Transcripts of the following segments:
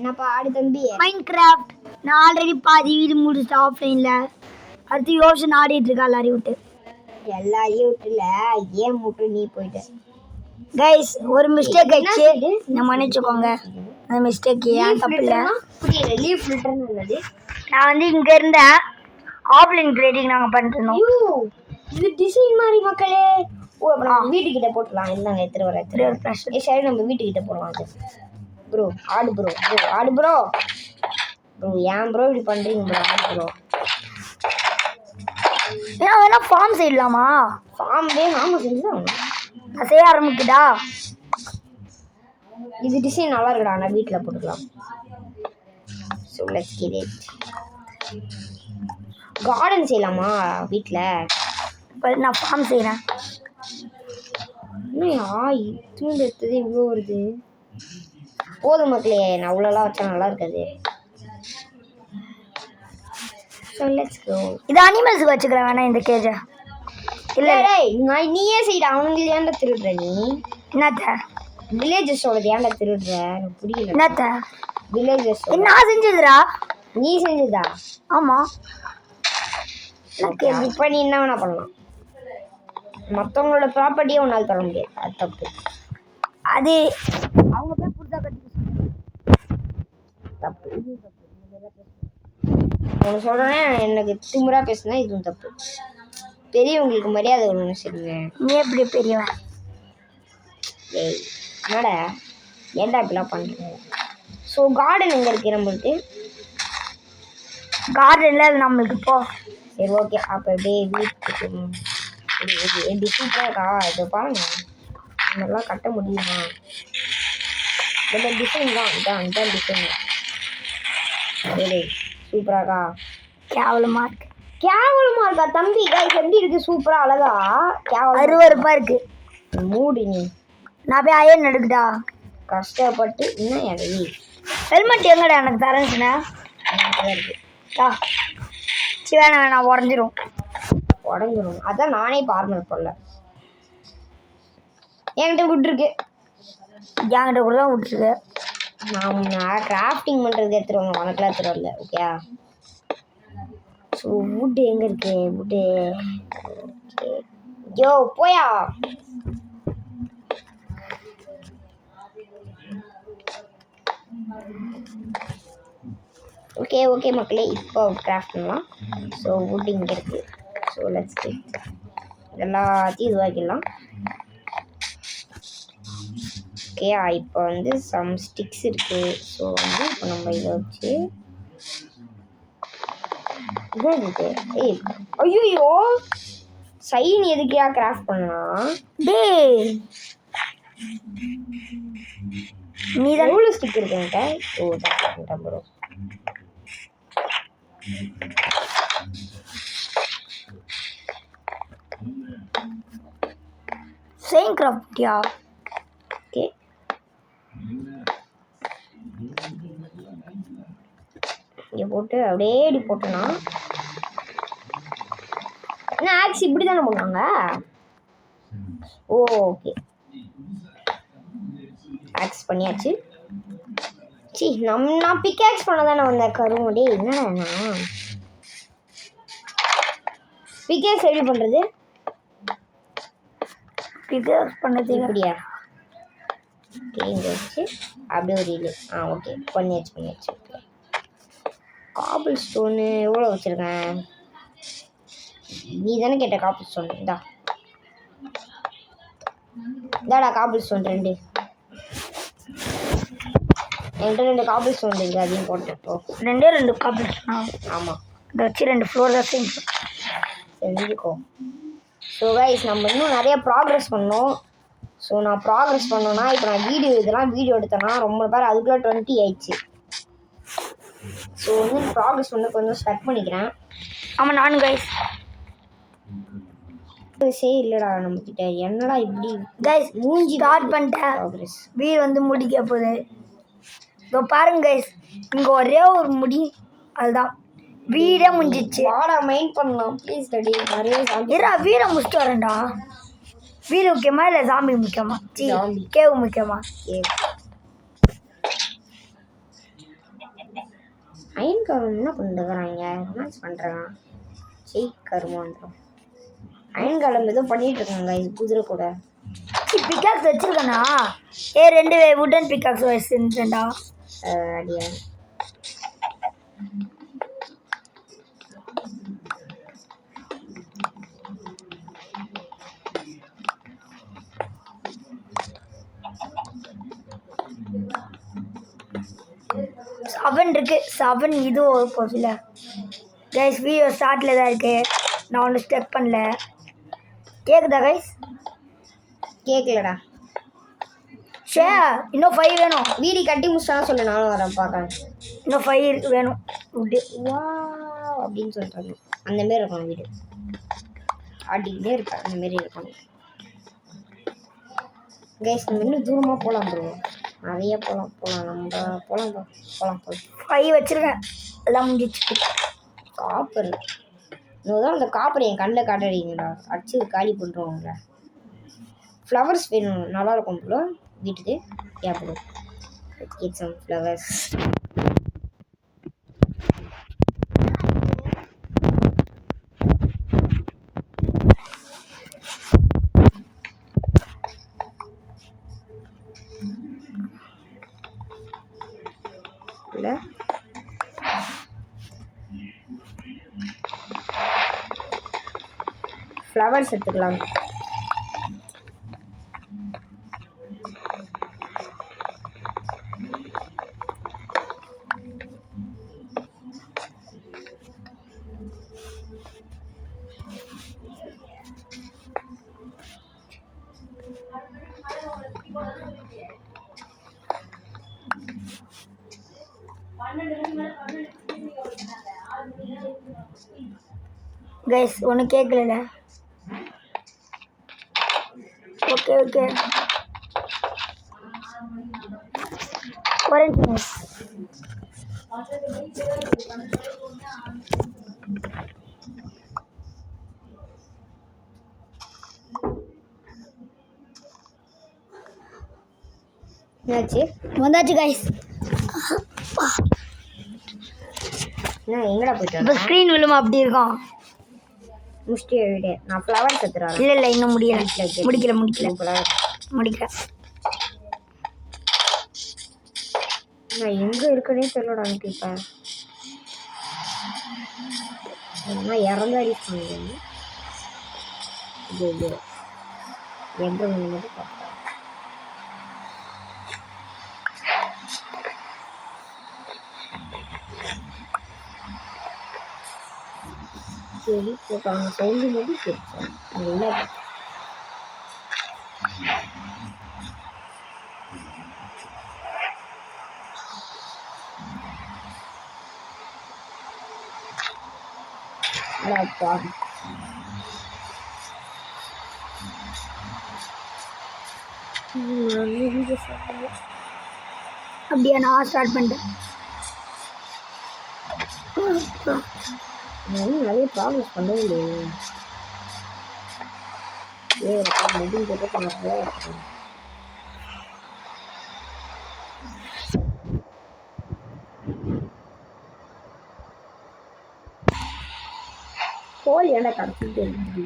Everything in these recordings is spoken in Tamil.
என்னப்பா ஆடு தம்பி? மைன்கிராஃப்ட் நான் ஆல்ரெடி பாதி வீடு முடிச்சுட்டு ஆஃப்லைன்ல. அடுத்து யோசனை ஆடிட்டு இருக்கா எல்லாரையும் விட்டு. எல்லாரையும் விட்டுல ஏன் மட்டும் நீ போயிட்ட? கைஸ் ஒரு மிஸ்டேக் ஆயிடுச்சு, நான் மன்னிச்சுக்கோங்க. அந்த மிஸ்டேக் ஏன் தப்பு இல்லை. புரியல, லீவ் ஃபில்டர்னு உள்ளது. நான் வந்து இங்க இருந்த ஆஃப்லைன் கிரேடிங் நாங்கள் பண்ணிருந்தோம். இது டிசைன் மாதிரி மக்களே. ஓ அப்போ நம்ம வீட்டுக்கிட்ட போட்டுலாம். இருந்தாங்க எத்தனை வர சரி நம்ம வீட்டுக்கிட்ட போடலாம். அது ப்ரோ ஆடு ப்ரோ ஆடு ப்ரோ ஏன் ப்ரோ இப்படி பண்ணுறீங்க ப்ரோ? ஆடு ப்ரோ ஏன் வேணா ஃபார்ம் செய்யலாமா? ஃபார்ம் ஆமாம் செஞ்சுதான் நான் செய்ய ஆரம்பிக்குதா? இது டிசைன் நல்லா இருக்குடா, நான் வீட்டில் போட்டுக்கலாம். So let's get it. Garden செய்யலாமா வீட்டில்? இப்போ நான் ஃபார்ம் செய்கிறேன். என்னையா தூண்டு எடுத்தது இவ்வளோ வருது? போதும் மக்களே, நான் அவ்வளோலாம் வச்சா நல்லா இருக்காது. So let's go. இது அனிமல்ஸுக்கு வச்சுக்கிறேன் வேணா இந்த கேஜை. இல்லை நான் நீயே செய்யடா. அவனுக்கு ஏன்டா திருடுற நீ? என்னத்த வில்லேஜஸோடது ஏன்டா திருடுற? எனக்கு புரியல. என்னத்த வில்லேஜஸ் நான் செஞ்சதுடா. நீ செஞ்சதா? ஆமாம். இப்போ நீ என்ன வேணா பண்ணலாம். மற்றவங்களோட ப்ராப்பர்ட்டியை உன்னால் தர முடியாது, அது தப்பு. அது அவங்க போய் புதுசாக கட்டி தப்பு. இது தப்பு. ஒன்று சொல்கிறேன், எனக்கு திமுறா பேசுனா இதுவும் தப்பு. பெரியவங்களுக்கு மரியாதை ஒன்று சொல்லுங்க. நீ எப்படி பெரியவன்? ஏய் என்னடா ஏன்டா இப்படிலாம் பண்ணுறேன்? ஸோ கார்டன் எங்கே இருக்குது நம்மளுக்கு? கார்டனில் நம்மளுக்கு போ. சரி ஓகே, அப்போ எப்படியே வீட்டுக்கு எப்படி சூப்பராக இருக்கா? இதை பாருங்க, இதெல்லாம் கட்ட முடியுமா? இந்த டிசைன் தான் இதான் டிசைன். சரி சூப்பராகா? கேவலமாக இருக்கு. கேவலமாக இருக்கா தம்பி? கைஸ் எப்படி இருக்குது? சூப்பராக அழகா? கேவலம் அருவருப்பாக இருக்கு. மூடு நீ. நான் போய் அயன் எடுக்குடா. கஷ்டப்பட்டு என்ன எடவி ஹெல்மெட் எங்கடா எனக்கு தரேன்னுச்சுண்ணா? இருக்குது. சரி வேணாம் உடஞ்சிரும். அதான் நானே பார்மல் போடல. என்கிட்ட விட்டுருக்கு. என்கிட்ட கூட தான் விட்டுருக்கு. நான் கிராஃப்டிங் பண்ணுறது எடுத்துருவாங்க, உனக்குலாம் எடுத்துட்டு வரல. ஓகே. ஸோ வுட்டு எங்கே இருக்கு? வுட்டு யோ போயா. ஓகே ஓகே மக்களே, இப்போ கிராஃப்ட் பண்ணலாம். ஸோ வுட் இங்கே இருக்குது. ஸோ லெட்ஸ் கெட் எல்லாத்தையும் இதுவாக்கிடலாம். ஓகே இப்போ வந்து சம் ஸ்டிக்ஸ் இருக்குது. ஸோ வந்து இப்போ நம்ம இதை வச்சு இதான் இருக்குது. ஏய் ஐயோ சைன் எதுக்கையா கிராஃப்ட் பண்ணலாம்? நீ தான் எவ்வளோ ஸ்டிக் இருக்குன்ட்ட? ஓ தான் ப்ரோ. சேம் கிராஃப்டியா? ஓகே இங்கே போட்டு அப்படியே இப்படி போட்டோன்னா என்ன ஆக்ஸ் இப்படி தானே பண்ணுவாங்க? ஓ ஓகே ஆக்ஸ் பண்ணியாச்சு. சி நான் பிக்ஆக்ஸ் பண்ண தானே வந்தேன் கருமுடி. என்னடா பிக்ஆக்ஸ் எப்படி பண்ணுறது? பிக்ஆக்ஸ் பண்ணது இப்படியா? ஓகே இங்கே வச்சு அப்படியே ஒரு இல்லை. ஓகே பண்ணியாச்சு. ஓகே காபிள் ஸ்டோனு எவ்வளோ வச்சுருக்கேன்? நீ தானே கேட்ட காபிள் ஸ்டோன். இதாடா காபிள் ஸ்டோன் 2. என்கிட்ட 2 காபிள் ஸ்டோன் இருக்குது, அதையும் போட்டேன். இப்போ 2 காபிள் ஸ்டோனா? ஆமாம், இதை வச்சு 2 ஃப்ளோர் தான் செஞ்சுக்கோ. ஸோ கைஸ் நம்ம இன்னும் நிறைய ப்ராக்ரெஸ் பண்ணோம். ஸோ நான் ப்ராக்ரெஸ் பண்ணோன்னா இப்போ நான் இதெல்லாம் வீடியோ எடுத்தேன்னா ரொம்ப பேர் அதுக்குள்ளே 20 ஆயிடுச்சு. ஸோ வந்து ப்ராக்ரெஸ் பண்ண கொஞ்சம் ஸ்டார்ட் பண்ணிக்கிறேன். ஆமாம் நானும் கைஸ். இல்லைடா நம்மக்கிட்ட என்னடா இப்படி கைஸ் மூஞ்சி ஸ்டார்ட் பண்ணிட்டேன். ப்ராக்ரெஸ் வீடு வந்து முடிக்க போகுது. இதோ பாருங்க கைஸ், இங்கே ஒரே ஒரு முடி, அதுதான் வீடே முடிஞ்சிச்சு. வாடா மைண்ட் பண்ணலாம் ப்ளீஸ் டடி. நிறைய வீடை முடிச்சுட்டு வரேன்டா. வீடு முக்கியமா இல்லை ஜாம்பி முக்கியமா? கேவ் முக்கியமா? அயன் கவர்மெண்ட் என்ன பண்ணிட்டுக்கிறாங்க, ரொமான்ஸ் பண்ணுறான். செய் கருமா வந்துடும். அயன் காலம் ஏதோ பண்ணிட்டு இருக்காங்க இது குதிரை கூட. பிக்காக்ஸ் வச்சிருக்கேண்ணா. 2 வுடன் பிக்காக்ஸ் வச்சுருந்தேன்டா. அடியா செவன் இருக்கு. 7 இது போச்சுல கைஸ். வீடியோ ஸ்டார்ட்ல தான் இருக்கு. நான் ஒன்று ஸ்டெப் பண்ணல. கேக்குதா கைஸ்? கேட்கலடா. ஷே இன்னும் 5 வேணும். வீடு கட்டி முடிச்சாலும் சொல்லு, நானும் வரேன் பார்க்க. இன்னும் 5 வேணும். வா அப்படின்னு சொல்கிறாங்க. அந்த மாரி இருக்கணும் வீடு. ஆடிக்கிட்டே இருப்பேன். அந்த மாரி இருக்கணும் கைஸ். நம்ம இன்னும் தூரமாக போகலாம் ப்ரோ. நிறைய போகலாம் நம்ம போகலாம் 5 வச்சுருக்கேன். எல்லாம் முடிஞ்சிச்சு. காப்பர் இன்னும் அந்த காப்பர் என் கண்ணில் காட்டடிங்கடா. அடிச்சு காலி பண்ணுறவங்கள. ஃப்ளவர்ஸ் வேணும், நல்லாயிருக்கும் ப்ரோ வீட்டுக்கு. ஏன் ப்ரோ கெட் சம் ஃப்ளவர்ஸ். இல்லை ஃப்ளவர்ஸ் எடுத்துக்கலாம். கைஸ் ஒன்றும் கேட்கல. ஓகே ஒரே நிமிஷம். என்னாச்சு? வந்தாச்சு கைஸ். என்ன எங்கடா போயிட்டு இப்போ ஸ்க்ரீன் விழுமா அப்படி இருக்கும். முடிச்சிட்டே வீடு. நான் ஃப்ளவர்ஸ் எடுத்துகிறேன். இல்லை இன்னும் முடிக்கல. நான் எங்கே இருக்குன்னே தெரியலடா எனக்கு. இப்போ நான் இறந்து அடிச்சு பண்ணுறேன். இது எந்த ஒன்று மட்டும் பார்த்தேன். சரி போட்டாங்க. சவுண்டு மட்டும் கேட்பேன். நல்லா அப்படியா? நான் ஸ்டார்ட் பண்ணிட்டேன். நிறைய ப்ராப்ளம்ஸ் பண்ண முடியாது. முடிஞ்ச நிறையா இருக்கும். கோழி ஏன்னா கிடச்சிட்டு இருக்கு.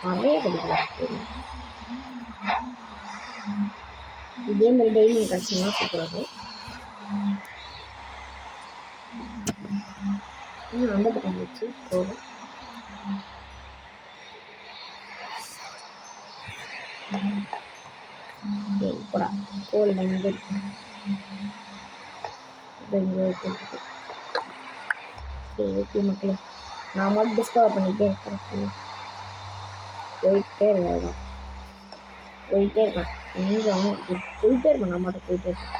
நிறைய கிடைக்கலாம். இதே மாதிரி டெய்லி கிடச்சிங்கன்னா சூப்பராக. அந்த பக்கம் வச்சு போதும். இப்போடா கோழி எங்கே இருக்கு? சரி ஓகே மக்களே, நான் மட்டும் டிஸ்கவர் பண்ணிகிட்டே இருக்கேன். போயிட்டே இருக்கேன். எங்கே போயிட்டே இருக்கேன். நான் மட்டும் போயிட்டே இருக்கேன்.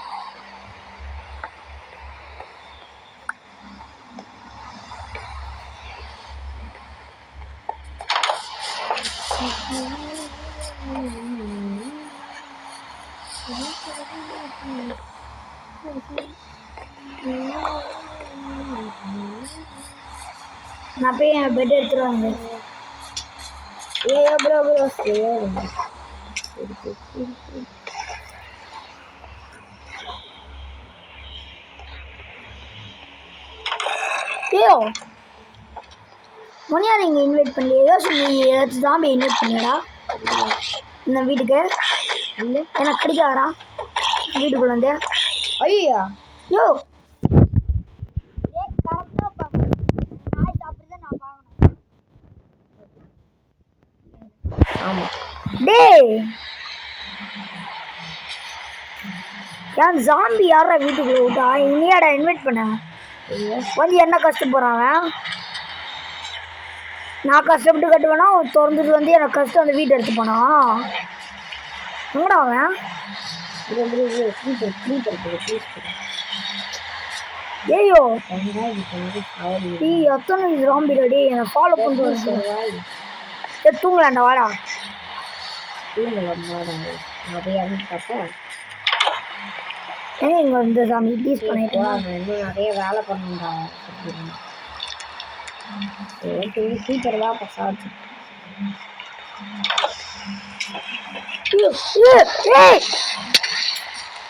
நான் போய் என் பெட் எடுத்துருவாங்க. ஐயோ முனியா நீங்கள் இன்வைட் பண்ணலையே யோசி நீ ஏதாச்சும் ஜாம்பி இன்வைட் பண்ணியாடா இந்த வீட்டுக்கு இல்லை எனக்கு கிடைக்காதா வீட்டுக்குள்ள வந்து ஐயா யோ ஆமாம் டேய் ஏன் ஜாம்பி யாரா வீட்டுக்குள்ள விட்டா இனியாடா இன்வைட் பண்ண வந்து என்ன கஷ்டப்படுறான் நான் கஷ்டப்பட்டு கட்டுவேனா அவன் திறந்துட்டு வந்து எனக்கு கஷ்டம் அந்த வீட்டை எடுத்து போனா எங்கடா அவன் ஏய்யோ நீ எத்தனை ஜாம்பி ரெடி என்னை ஃபாலோ பண்ணிட்டு தூங்கலாண்டா வாடா ஏன் இங்கே வந்து சாமி ப்ளீஸ் பண்ணிட்டு இன்னும் நிறைய வேலை பண்ணுண்டா சீக்கிரம் தான் பசாச்சு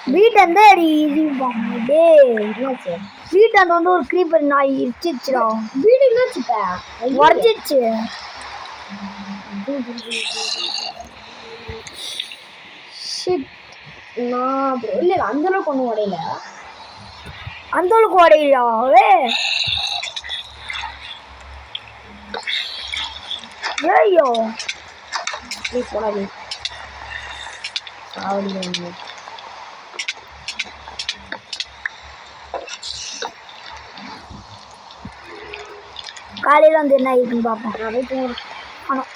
வீட்டாண்ட இது டே என்னாச்சு வீட்டாண்ட வந்து ஒரு க்ரீப்பர் நாய் இடிச்சிச்சுடா வீடு என்னாச்சுப்பா உடச்சிச்சு நான் இல்லை அந்த அளவுக்கு ஒன்றும் உடையில அந்த அளவுக்கு உடையிலா ஐயோ நீ போடாது சாவடி காலையில் வந்து என்ன இருக்குன்னு பார்ப்போம் நான் போய் தூங்குறேன் ஆனால்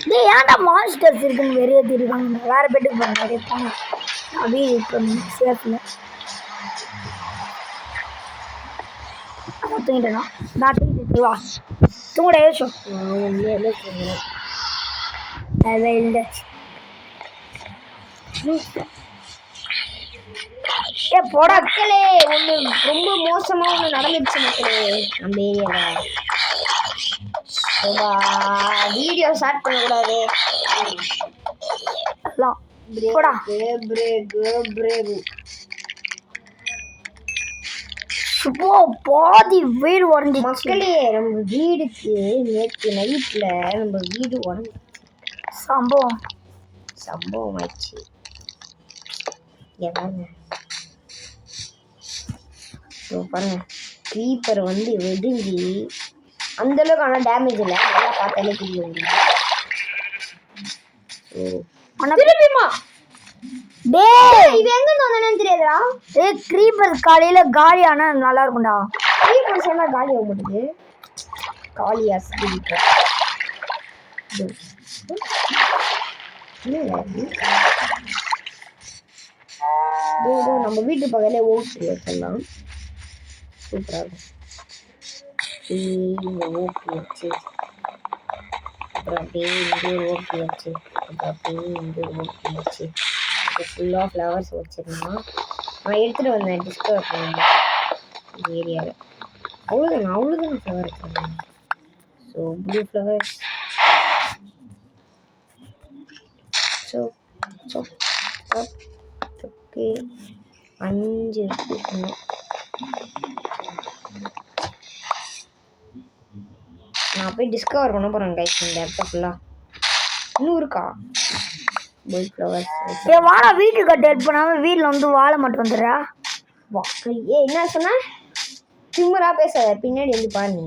டேய் ஏன்டா மான்ஸ்டர்ஸ் இருக்குன்னு வெளியே இருக்காங்க வேறு பெட்டுக்கு போகிறாங்க நிறைய போங்க அப்படியே இப்போ சேஃபில் தூங்கிட்டேனா நான் தூங்கிட்டு வா தூங்கடா யோசிச்சோம் நான் உண்மையிலே தூங்குறேன் அதை இல்லை ஏ போடா மக்களே ஒன்று ரொம்ப மோசமாக ஒன்று நடந்துடுச்சு மக்களே நம்ம ஏரியாவில் வீடியோ ஸ்டார்ட் பண்ணக்கூடாது எல்லாம் போடா பிரேக்கு இப்போ பாதி வீடு உடஞ்சி மக்களே நம்ம வீடுக்கு நேற்று நைட்டில் நம்ம வீடு உடஞ்சி சம்பவம் ஆயிடுச்சு ஏதாங்க பாருங்க க்ரீப்பர் வந்து வெடிஞ்சி அந்தளவுக்கு ஆனால் டேமேஜ் இல்லை நல்லா பார்த்தாலே தெரியும் திரும்பிமா டேய் இது எங்க வந்தேன்னு தெரியாதா ஏய் க்ரீப்பர் காலையில் காலி ஆனால் நல்லா இருக்கும்டா க்ரீப்பர் சொன்னால் காலி ஆக மாட்டேங்குது காலியா க்ரீப்பர் நம்ம வீட்டு பக்கத்துல ஓட்டு வச்சிடலாம் சூப்பராக இருக்கும் இங்கே ஓட்டு வச்சு அப்புறம் அப்படியே இங்கே ஒரு ஓட்டு வச்சு அப்புறம் அப்படியே இங்கே ஒரு ஓட்டு வச்சு இப்போ ஃபுல்லாக ஃப்ளவர்ஸ் வச்சிருந்தோம் நான் எடுத்துகிட்டு வந்தேன் டிஸ்கவர் பண்ணேன் இந்த ஏரியாவில் அவ்வளோதான் ஃப்ளவர் வச்சுருந்தேன் so blue flowers so okay 5 எடுத்துக்கணும் நான் போய் டிஸ்கவர் பண்ண போகிறேன் கைஸ் இந்த இடத்த ஃபுல்லாக இன்னும் இருக்கா ப்ளூ ஃப்ளவர்ஸ் ஏ வாடா வீட்டு கட்ட ஹெல்ப் பண்ணாமல் வீட்டில் வந்து வாழை மட்டும் வந்துடுறா ஏ என்ன சொன்ன திமுறா பேசாத பின்னாடி வந்து பாரு நீ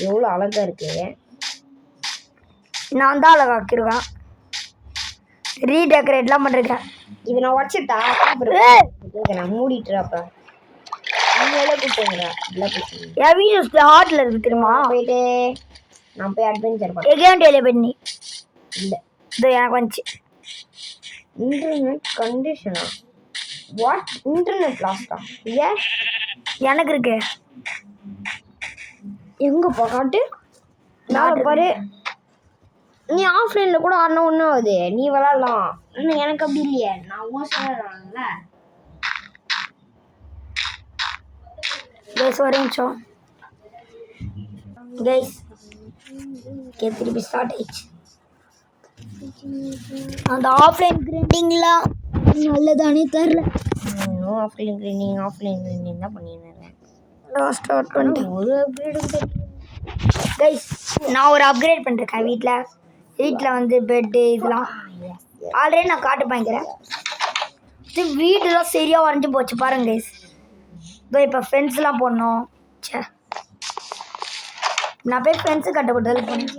எவ்வளோ அழகாக இருக்கு நான் தான் அழகாக்கிருவேன் ரீடெக்கரேட்லாம் பண்ணிருக்கேன் இது நான் உடச்சிட்டா நான் மூடிட்டுறேன் அப்போ உண்மையிலே கூப்பிட்டுங்கிறேன் இல்லை பேசுங்க என் வீடியோஸில் ஹார்ட்டில் இருக்குது தெரியுமா போயிட்டு நான் போய் அட்வென்ச்சர் பண்ணேன் எகேன் டெய்லி பண்ணி இல்லை இதோ எனக்கு வந்துச்சு இன்டர்நெட் கண்டிஷனா வாட் இன்டர்நெட் லாஸ்டா ஏன் எனக்கு இருக்கு எங்கப்பா காட்டு நான் பாரு நீ ஆஃப்லைனில் கூட ஆடினா ஒன்றும் ஆகுது நீ விளாட்லாம் இன்னும் எனக்கு அப்படி இல்லையே நான் மோசமாக விளாட்லாம்ல கைஸ் ஒரு நிமிஷம் கைஸ் திருப்பி ஸ்டார்ட் ஆயிடுச்சு அந்த ஆஃப்லைன் கிரைண்டிங்லாம் நல்லதானே தெரில நோ ஆஃப்லைன் க்ளீனிங் தான் பண்ணியிருந்தேன். ஸ்டார்ட் பண்ணி ஒரு அப்கிரேடும் கைஸ் நான் ஒரு அப்கிரேட் பண்ணிருக்கேன் வீட்டில் வந்து பெட்டு இதெல்லாம் ஆல்ரெடி நான் காட்டு பாய்க்கிறேன். இது வீடெல்லாம் சரியாக வரைஞ்சி போச்சு பாருங்க கைஸ். இதோ இப்போ ஃபென்ஸ்லாம் போடணும். சே நான் போய் ஃபென்ஸு கட்ட போட்டதில் போனேன்.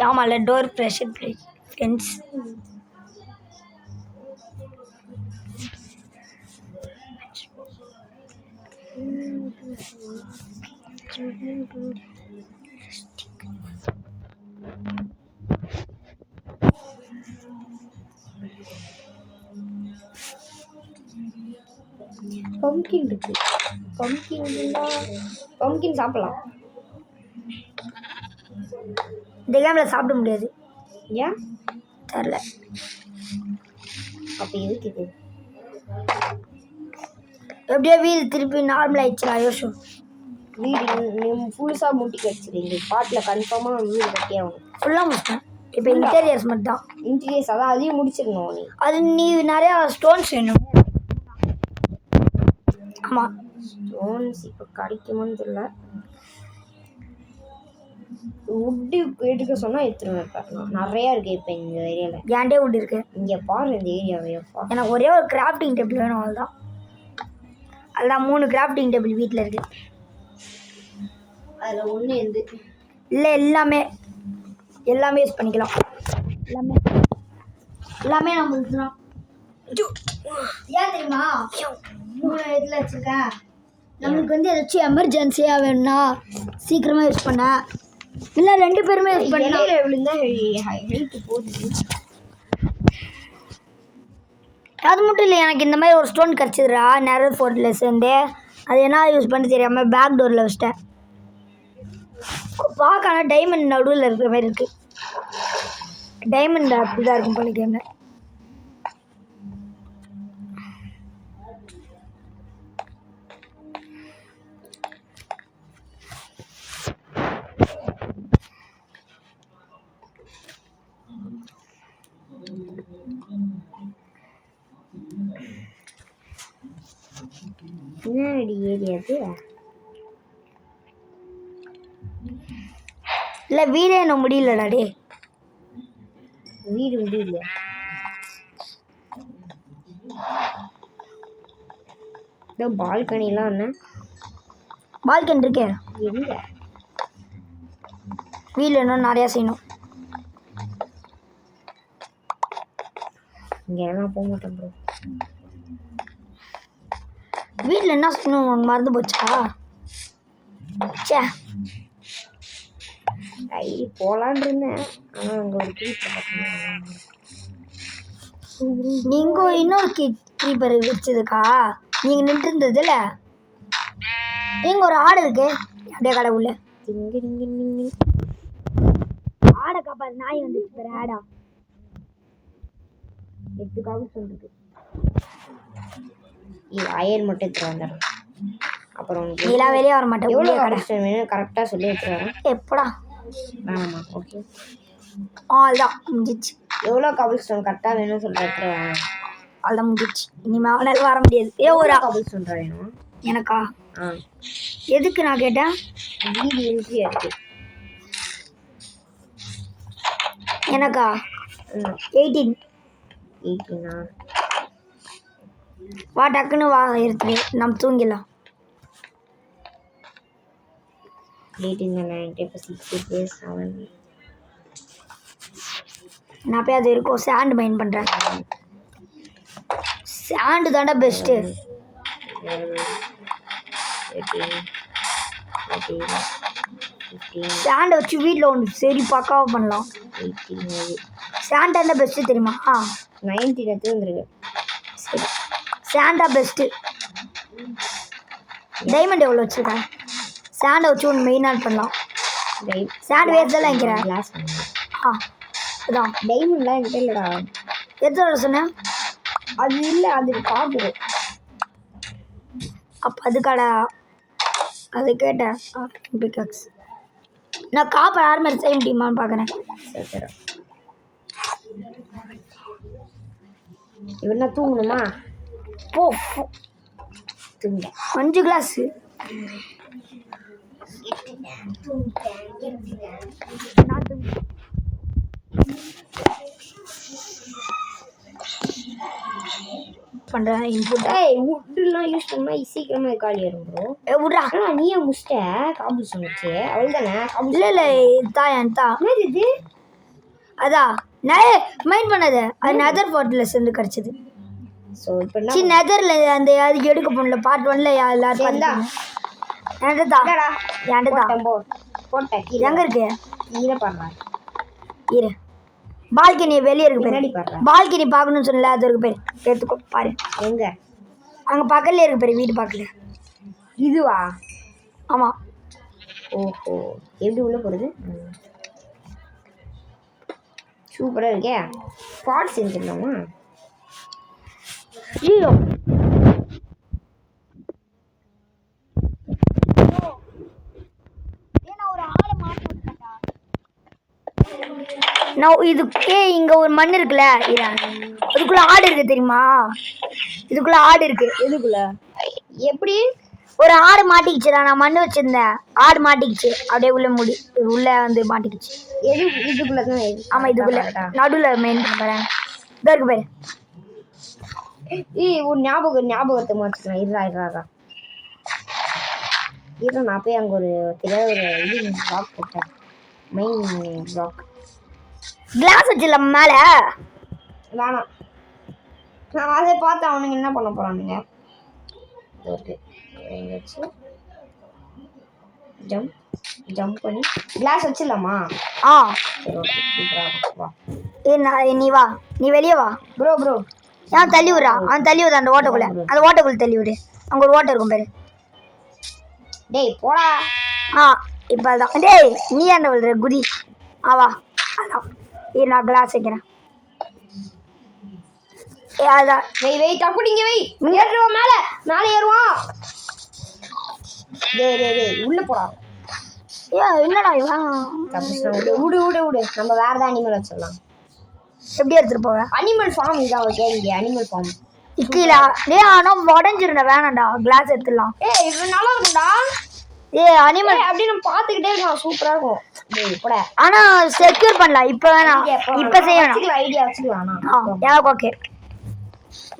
ஆமாம்ல door pressure plate fence. Pumpkin இருக்கு. பம்கின் சாப்பிடலாம். இந்த கேமில் சாப்பிட முடியாது. ஏன் தெரில. அப்போ எதுக்கு இது? எப்படியோ வீடு திருப்பி நார்மல் ஆயிடுச்சுடா யோசு. வீடு நீ ஃபுல்ஸாக மூட்டி கடிச்சிருங்க. பாட்டில் கன்ஃபார்மாக வீடு கட்டியே ஆகணும். ஃபுல்லாக முடிச்சிட்டேன். இப்போ இன்டீரியர்ஸ் மட்டும் தான். இன்டீரியர்ஸ் அதான் அதையும் முடிச்சிடணும். அது நீ நிறையா ஸ்டோன்ஸ் வேணும். ஆமாம் ஸ்டோன்ஸ் இப்போ கிடைக்குமான்னு தெரியல. உட்டு எடுக்க சொன்னால் எடுத்துருவேன். இப்போ நிறையா இருக்குது இப்போ இந்த ஏரியாவில். ஏன்டே உட் இருக்கு. இங்கே பாரு இந்த ஏரியாவையோ. எனக்கு ஒரே ஒரு கிராஃப்டிங் டேபிள் வேணும். அவ்வளோதான் 3 கிராஃப்டிங் டேபிள் வீட்டில் இருக்குது. அதில் ஒன்று எந்த இல்லை எல்லாமே யூஸ் பண்ணிக்கலாம். எல்லாமே நம்மளுக்கு தான். ஏன் தெரியுமா 3 இதில் வச்சுருக்கேன். நம்மளுக்கு வந்து ஏதாச்சும் எமர்ஜென்சியாக வேணும்னா சீக்கிரமாக யூஸ் பண்ண, இல்லை 2 பேருமே யூஸ் பண்ண. விழுந்தா ஹெல்த் போகுது. அது மட்டும் இல்லை, எனக்கு இந்த மாதிரி ஒரு ஸ்டோன் கிடச்சிதுரா நேரல் ஃபோர்ட்டில் சேர்ந்து. அது என்ன யூஸ் பண்ணி தெரியாமல் பேக் டோரில் வச்சிட்டேன். பார்க்க டைமண்ட் நடுவில் இருக்கிற மாதிரி இருக்குது. டைமண்ட் அப்படி தான் இருக்கும் போல கேமில். என்னடி ஏரியா அது? இல்லை வீடே என்ன முடியலடா டே. வீடு முடியல. இதோ பால்கனிலாம் என்ன பால்கனி இருக்கே. எங்க வீட்டில் இன்னும் நிறையா செய்யணும். இங்கே எல்லாம் போக மாட்டேன் ப்ரோ. வீட்டில் என்ன செய்யணும் உனக்கு மறந்து போச்சா? சே ஐடி போகலான் இருந்தேன். ஆனால் அங்கே ஒரு கீப்பர் பார்த்தீங்கன்னா நீங்கள் இன்னொரு கீப்பர் வச்சதுக்கா நீங்கள் நின்று இருந்ததுல நீங்கள் ஒரு ஆடு இருக்கு அப்படியே கடை உள்ள ஆடை காப்பாது. நாய் வந்துச்சு பேர் ஆடா. 8 காபி சொல்லிருக்கு. இது அயர் மட்டும் எடுத்துகிட்டு வந்துடுறேன். அப்புறம் நீலாம் வெளியே வர மாட்டேன். எவ்வளோ கரெக்டாக வேணும் கரெக்டாக சொல்லி எடுத்துருவேன். எப்படா வேணாமா? ஓகே அதுதான் முடிஞ்சிச்சு. எவ்வளோ கபல் ஸ்டோன் கரெக்டாக வேணும்னு சொல்லிட்டு எடுத்துருவேன். அதுதான் முடிஞ்சிச்சு. இனிமேல் அவனால் வர முடியாது. ஒரு கபல் ஸ்டோன் வேணும் எனக்கா? எதுக்கு நான் கேட்டேன்? வீடு என்ட்ரி இருக்கு எனக்கா 18 வா டக்குன்னு வா எடுத்து நம்ம தூங்கிடலாம். 18 90 இப்போ 60 7 நான் போய் அது இருக்கும் சாண்ட் மைன் பண்ணுறேன். சாண்டு தாண்டா பெஸ்ட்டு. 15 சாண்டை வச்சு வீட்டில் ஒன்று சரி பக்காவாக பண்ணலாம். 18 சாண்டா தான் பெஸ்ட்டு தெரியுமா? 19 எடுத்து வந்துருக்கு. சரி சாண்டா பெஸ்ட்டு. டைமண்ட் எவ்வளோ வச்சுருக்கேன்? சாண்டை வச்சு ஒன்று மெயின் ஆட் பண்ணலாம். சாண்ட் வேஸ்டெல்லாம் வைக்கிறேன். கிளாஸ் அதான் டைமண்ட்லாம் என்கிட்ட இல்லைடா. எத்தனை சொன்னேன்? அது இல்லை, அது காப்பு. அப்போ அதுக்காடா அது கேட்டேன். பிகாக்ஸ் நான் காப்பை யார் மாதிரி செய்ய முடியுமான்னு பார்க்குறேன். சரி இவனா தூங்கணுமா? போ தூங்க 5 கிளாஸ். பண்றேன் இன்புட். ஏய் வுட்லாம் யூஸ் பண்ணா சீக்கிரமா காலி ஆயிடும் ப்ரோ. விட்றா. ஆனா நீயே முஸ்ட காபி சொன்னிச்சு அவள்தானே காபி. இல்லை தான் என்னது இது? அதான் நான் மைண்ட் பண்ணது அது நெதர் போர்ட்லெஸ் இருந்து கிடச்சிது. ஸோ இப்போ என்ன? சரி நெதரில் அந்த அதுக்கு எடுக்க போகல பார்ட் 1ல எல்லாரும் என்கிட்ட போட்டேன் கீழே. எங்கே இருக்கு? கீழே பாடுறா. இரு பால்கனி வெளியே இருக்கு பின்னாடி பேர். பாடுறா. பால்கனி பார்க்கணும்னு சொல்லல அது இருக்கு பேர். எடுத்துக்கோ பாரு. எங்க? அங்கே பக்கத்துல இருக்கு பேர் வீடு பார்க்கல. இதுவா? ஆமாம். ஓஹோ எப்படி உள்ள போகிறது? சூப்பராக இருக்கே. பாட் செஞ்சிடலாமா? ஐயோ நான் இதுக்கே இங்கே ஒரு மண் இருக்குல்ல, அதுக்குள்ளே ஆடு இருக்கு தெரியுமா? இதுக்குள்ளே ஆடு இருக்கு. எதுக்குள்ள? எப்படி? ஒரு ஆடு மாட்டிக்கிச்சுடா. நான் மண் வச்சிருந்தேன், ஆடு மாட்டிக்கிச்சு. அப்படியே உள்ள உள்ளே வந்து மாட்டிக்கிச்சு. எது? இதுக்குள்ள தான். ஆமாம் இதுக்குள்ளே நடுவில் மெயின் பண்ணுறேன். இதாக இருக்கு பேர். ஒரு ஞாபகத்தை மாற்றிக்கலாம். இருறா நான் போய் அங்கே ஒரு தெரியாத ஒரு இது பிளாக் போட்டேன். Main black. கிளாஸ் வச்சுல மேலே வேணாம். நான் அதை பார்த்து அவனுங்க என்ன பண்ண போகிறானுங்க? ஓகே வச்சு ஜம்ப் பண்ணி கிளாஸ் வச்சிடலாமா? ஆ சரி ஓகே சூப்பராக வா. நீ வா, நீ வெளியே வா. ப்ரோ அவன் தள்ளி விட்றா. அவன் தள்ளி விடு அந்த ஓட்டக்குள்ளே. அந்த ஓட்டக்குள்ளே தள்ளி விடு. அங்கே ஒரு ஓட்டை இருக்கும் பேர். டேய் போடா. இப்போ அதான். டேய் நீ என்ன விழுற குதி. வா அதான். நான் கிளாஸ் வைக்கிறேன். அதான் வெய் தப்பு. நீங்க வெய் ஏறுவோம் மேலே ஏறுவோம். டேய் உள்ள போடா. என்னடா இவன் விடு. நம்ம வேற ஏதாவது அனிமல் வச்சிடலாம். எப்படி எடுத்துட்டு போவேன்? அனிமல் ஃபார்ம் இதான் ஓகே. இங்கே அனிமல் ஃபார்ம் இக்கீழா. ஆனால் உடஞ்சிருந்தா வேணாண்டா. கிளாஸ் எடுத்துடலாம். இது நல்லா இருக்கும்டா. அனிமல் அப்படி நம்ம பார்த்துக்கிட்டே இருக்கலாம். சூப்பராக இருக்கும். கூட ஆனால் செக்யூர் பண்ணலாம். இப்போ வேணாம், இப்போ செய்யணும். ஐடியா வச்சுக்கலாம். எனக்கு ஓகே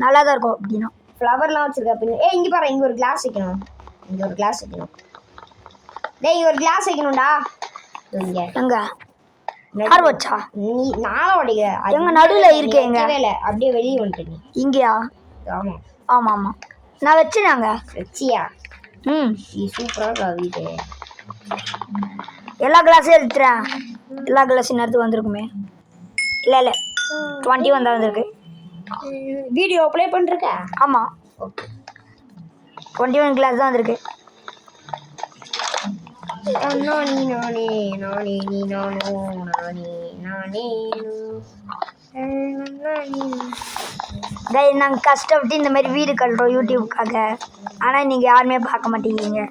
நல்லா தான் இருக்கும். அப்படின்னா ஃப்ளவர்லாம் வச்சிருக்கா பின்ன. இங்கே பாரு. இங்கே ஒரு கிளாஸ் வைக்கணும். இங்கே ஒரு கிளாஸ் வைக்கணும்டா. இங்கே எங்க யார் வச்சா? நீ நானும் உடைக்க. எங்க நடுவில் இருக்கேங்க. அப்படியே வெளியே வந்துட்டு. இங்கேயா? ஆமாம் நான் வச்சுனாங்க. வச்சியா? நீ சூப்பராக வீடு. எல்லா கிளாஸும் எடுத்துறேன். எல்லா கிளாஸும் நேரத்துக்கு வந்திருக்குமே. இல்லை 21 தான் வந்திருக்கு. வீடியோ ப்ளே பண்ணிருக்க? ஆமாம் ஓகே 21 கிளாஸ் தான் வந்திருக்கு. நாங்கள் கஷ்டப்பட்டு இந்த மாதிரி வீடு கட்டுறோம் யூடியூப்காக. ஆனால் நீங்கள் யாருமே பார்க்க மாட்டேங்கிறீங்க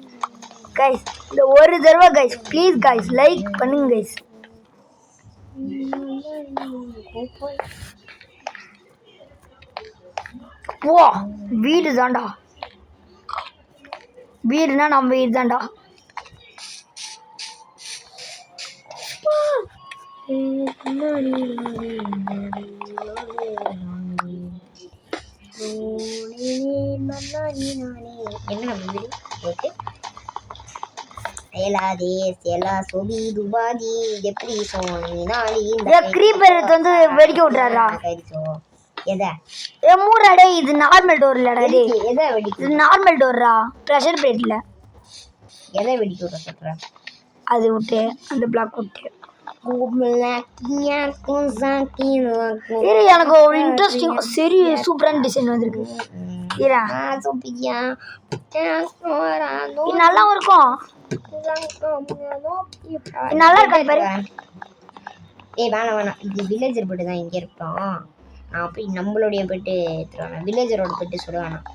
கைஸ். இந்த ஒரு தடவை கைஸ் ப்ளீஸ் கைஸ் லைக் பண்ணுங்க கைஸ். ஓ வீடு தான்டா. வீடுனா நம்ம வீடு தான்டா. என்ன நம்ம வீடு? ஓகே கிரீப்பர் வந்து வெடிக்க விட்றாரா? மூடாடே இது நார்மல் டோர் இல்லடா. இது நார்மல் டோர்ரா. ப்ரெஷர் பிளேட்ல எதை வெடிக்க விட சொல்ற? அது விட்டு அந்த பிளாக் விட்டு. எனக்கு ஒரு இன்ட்ரெஸ்டிங் சரி சூப்பரான டிசைன் வந்திருக்கு. நல்லா இருக்கும். நல்லா இருக்கா பாரு. வேணாம் இது வில்லேஜர் பெட்டு தான். இங்கே இருப்போம். நான் போய் நம்மளுடைய பெட்டு எடுத்துருவேன். வில்லேஜரோட பெட்டு சொல்ல வேணாம்.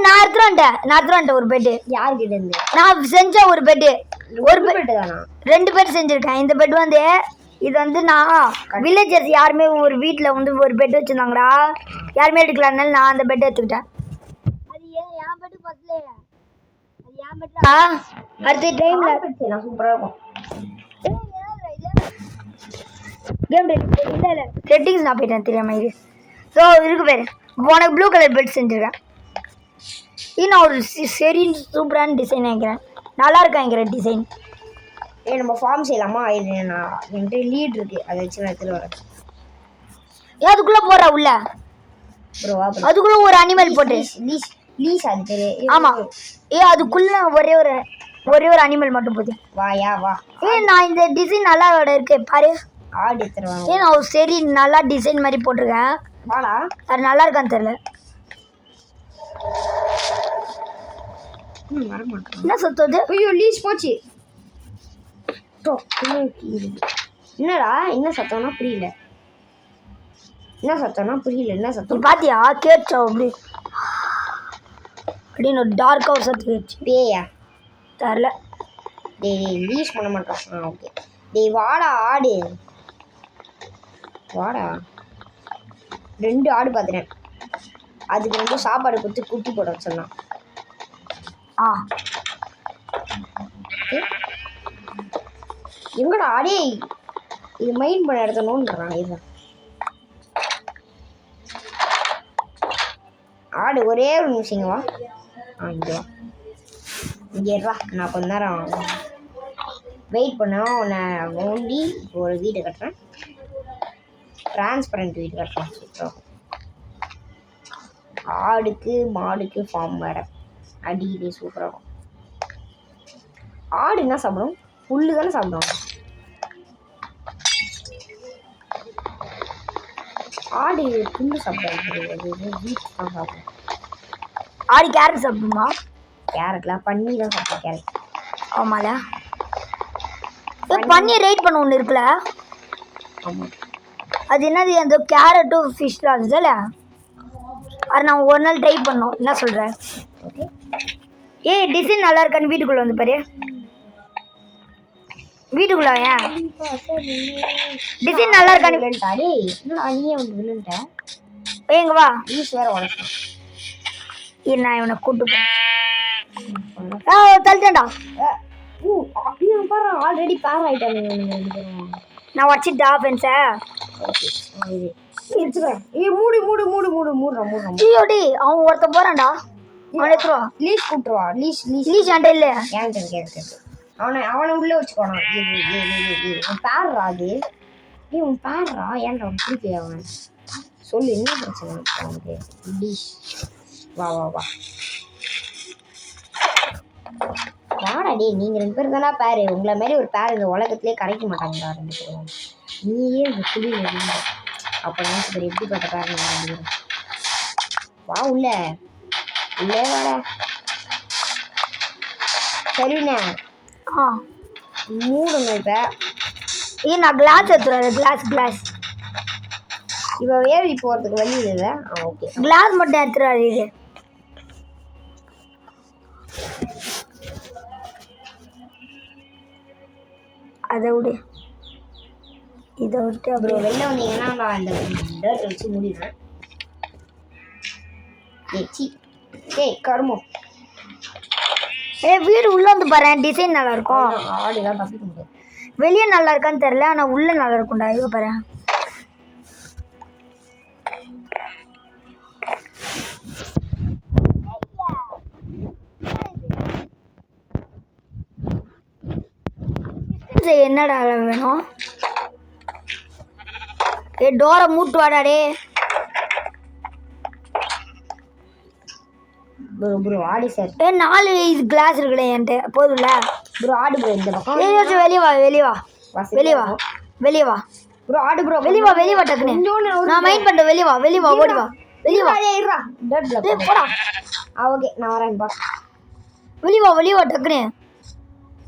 நான் எடுத்துருவேன் ஒரு பெட்டு. யாருக்கிட்ட இருந்து? நான் செஞ்ச ஒரு பெட்டு. ஒரு பெட்டு தானா? 2 பெட் செஞ்சிருக்கேன். இந்த பெட் வந்து இது வந்து நான் வில்லேஜர்ஸ் யாருமே ஒரு வீட்டில் வந்து ஒரு பெட் வச்சுருந்தாங்கடா, யாருமே எடுக்கலாம்னால நான் அந்த பெட் எடுத்துக்கிட்டேன். அது ஏன் என் பெட்டு பத்தல, அது என் பெட்டா. அடுத்த டைமில் சூப்பராக இருக்கும். கேம் இல்லை செட்டிங்ஸ் நான் போயிட்டேன் தெரியாம இது. ஸோ இருக்கு பேர் உனக்கு ப்ளூ கலர் பெட் செஞ்சுருக்கேன். இது நான் ஒரு சரி சூப்பரான டிசைன் வாங்கிக்கிறேன், நல்லா இருக்கா வாங்கிக்கிறேன் டிசைன். நம்ம ஃபார்ம் செய்யலாமா? இது நான் என்கிட்ட லீட் இருக்கு, அதை வச்சு நான் எடுத்துட்டு வரேன். ஏன் அதுக்குள்ளே போடுற உள்ள ப்ரோவா அதுக்குள்ளே ஒரு அனிமல் போட்டு லீஸ் லீஸ் அது பேரு. ஆமாம் அதுக்குள்ளே ஒரே ஒரு அனிமல் மட்டும் போகுது. வாயா வா. நான் இந்த டிசைன் நல்லா இருக்கு பாரு. ஆடு எடுத்துருவாங்க. நான் சரி நல்லா டிசைன் மாதிரி போட்டிருக்கேன். வாடா. அது நல்லா இருக்கான்னு தெரியல. வர மாட்டேன். என்ன சத்தது? ஐயோ லீஸ் போச்சு. என்னடா என்ன சத்தம்னா புரியல. என்ன சத்தம் பாத்தியா? கேட்சா அப்படி அப்படின்னு ஒரு டார்க்காக ஒரு சத்து கேட்ச்சு. பேயா தெரில. டேய் லீஸ் பண்ண மாட்டோம். ஓகே டேய் வாடா ஆடு வாடா. 2 ஆடு பார்த்துட்டேன். அதுக்கு வந்து சாப்பாடு கொடுத்து குட்டி போட வச்சிடலாம். எங்கடா ஆடே இது மைண்ட் பண்ண எடுத்தணும்ன்றான். இதுதான் ஆடு. ஒரே ஒரு நிமிஷங்க வா. இங்கே வா, இங்கே இருவா. நான் கொஞ்ச நேரம் வெயிட் பண்ணோம். நான் ஓண்டி இப்போ ஒரு வீடு கட்டுறேன். டிரான்ஸ்பரண்ட் வீடு கட்டுறேன். சூப்பராக ஆடுக்கு மாடுக்கு ஃபார்ம் வேறு அடியிலே சூப்பராக இருக்கும். ஆடு என்ன சாப்பிடும்? புல்லு தானே சாப்பிடுவாங்க. ஆடு புல்லு சாப்பிடாது, வீட்டு தான் சாப்பிடும். ஆடு கேரட் சாப்பிடுமா? கேரட்லாம் பண்ணி தான் சாப்பிடும். கேரட் ஆமால. பன்னீர் ரைட் பண்ண ஒன்று இருக்குல்ல, ஆமாம். அது என்னது? அந்த கேரட்டும் ஃபிஷ்லாம் இருந்துச்சுல்ல, அது நான் ஒரு நாள் ட்ரை பண்ணோம். என்ன சொல்கிறேன்? டிசைன் நல்லா இருக்கான்னு வீட்டுக்குள்ளே வந்து பாரு. வீட்டுக்குள்ள ஏன் டிசைன் நல்லா இருக்கான்னு விழுந்துட்டாடி. நீயே வந்து விழுந்துட்ட. எங்க வா. ஈஸ் வேற உடச்சான். நான் இவனை கூட்டு தள்ளிட்டேன்டா. பாரு ஆல்ரெடி பேர் ஆயிட்டாங்க. நான் வச்சுட்டா ஃப்ரெண்ட்ஸை. மூடி அவன் ஒருத்த போறான்டா. அவனை எடுத்துருவா. லீஸ் கூட்டுருவா. லீஸ் ஏன்ட்ட இல்லை. அவனை உள்ள வச்சுக்கோனா. உன் பேர்ரா அது. உன் பேர்ரா ஏன்டா அவன் பிடிக்கல? அவன் சொல்லு என்ன பிரச்சனை அவனுக்கு? லீஸ் வா வா வா வாடா. டே நீங்கள் 2 பேர் தானே பேரு. உங்களை மாதிரி ஒரு பேர் இந்த உலகத்திலே கிடைக்க மாட்டாங்கடா 2 பேரும். நீயே இந்த குழியில் இருந்த அப்போ நினச்சி பேர் எப்படிப்பட்ட பேர் 2 பேரும். வா உள்ளே வாடா. சரிண்ணே மூடுங்க. இப்போ நான் கிளாஸ் எடுத்துறேன். கிளாஸ் இப்போ ஏறி போகிறதுக்கு வழி இல்லை. ஓகே கிளாஸ் மட்டும் எடுத்துறாரு. இது அதை விடு. இதை விட்டு அப்புறம் வெளில வந்தீங்கன்னா நான் இந்த டர்ட் வச்சு முடிடுறேன். கருமம். வீடு உள்ள வந்து பாரு. டிசைன் நல்லா இருக்கும். ஆடுலாம் தப்பிக்க முடியாது. வெளியே நல்லா இருக்கான்னு தெரியல, ஆனால் உள்ள நல்லா இருக்கும்டா. ஐயோ பாரு. என்னடா வேணும்? டோரை மூட்டு வாடாடே. ப்ரோ ஆடு சார். 4 இது கிளாஸ் இருக்குல்ல என்கிட்ட போதும்ல. ப்ரோ ஆடு ப்ரோ இந்த பக்கம். வெளியே வா ப்ரோ. ஆடு ப்ரோ வெளியே வா டக்குனு. நான் மைண்ட் பண்ணுறேன். வெளியே வா ஓடி வா. இருடா டர்ட் போடா. ஓகே நான் வரேன். பா வெளியே வா டக்குனு.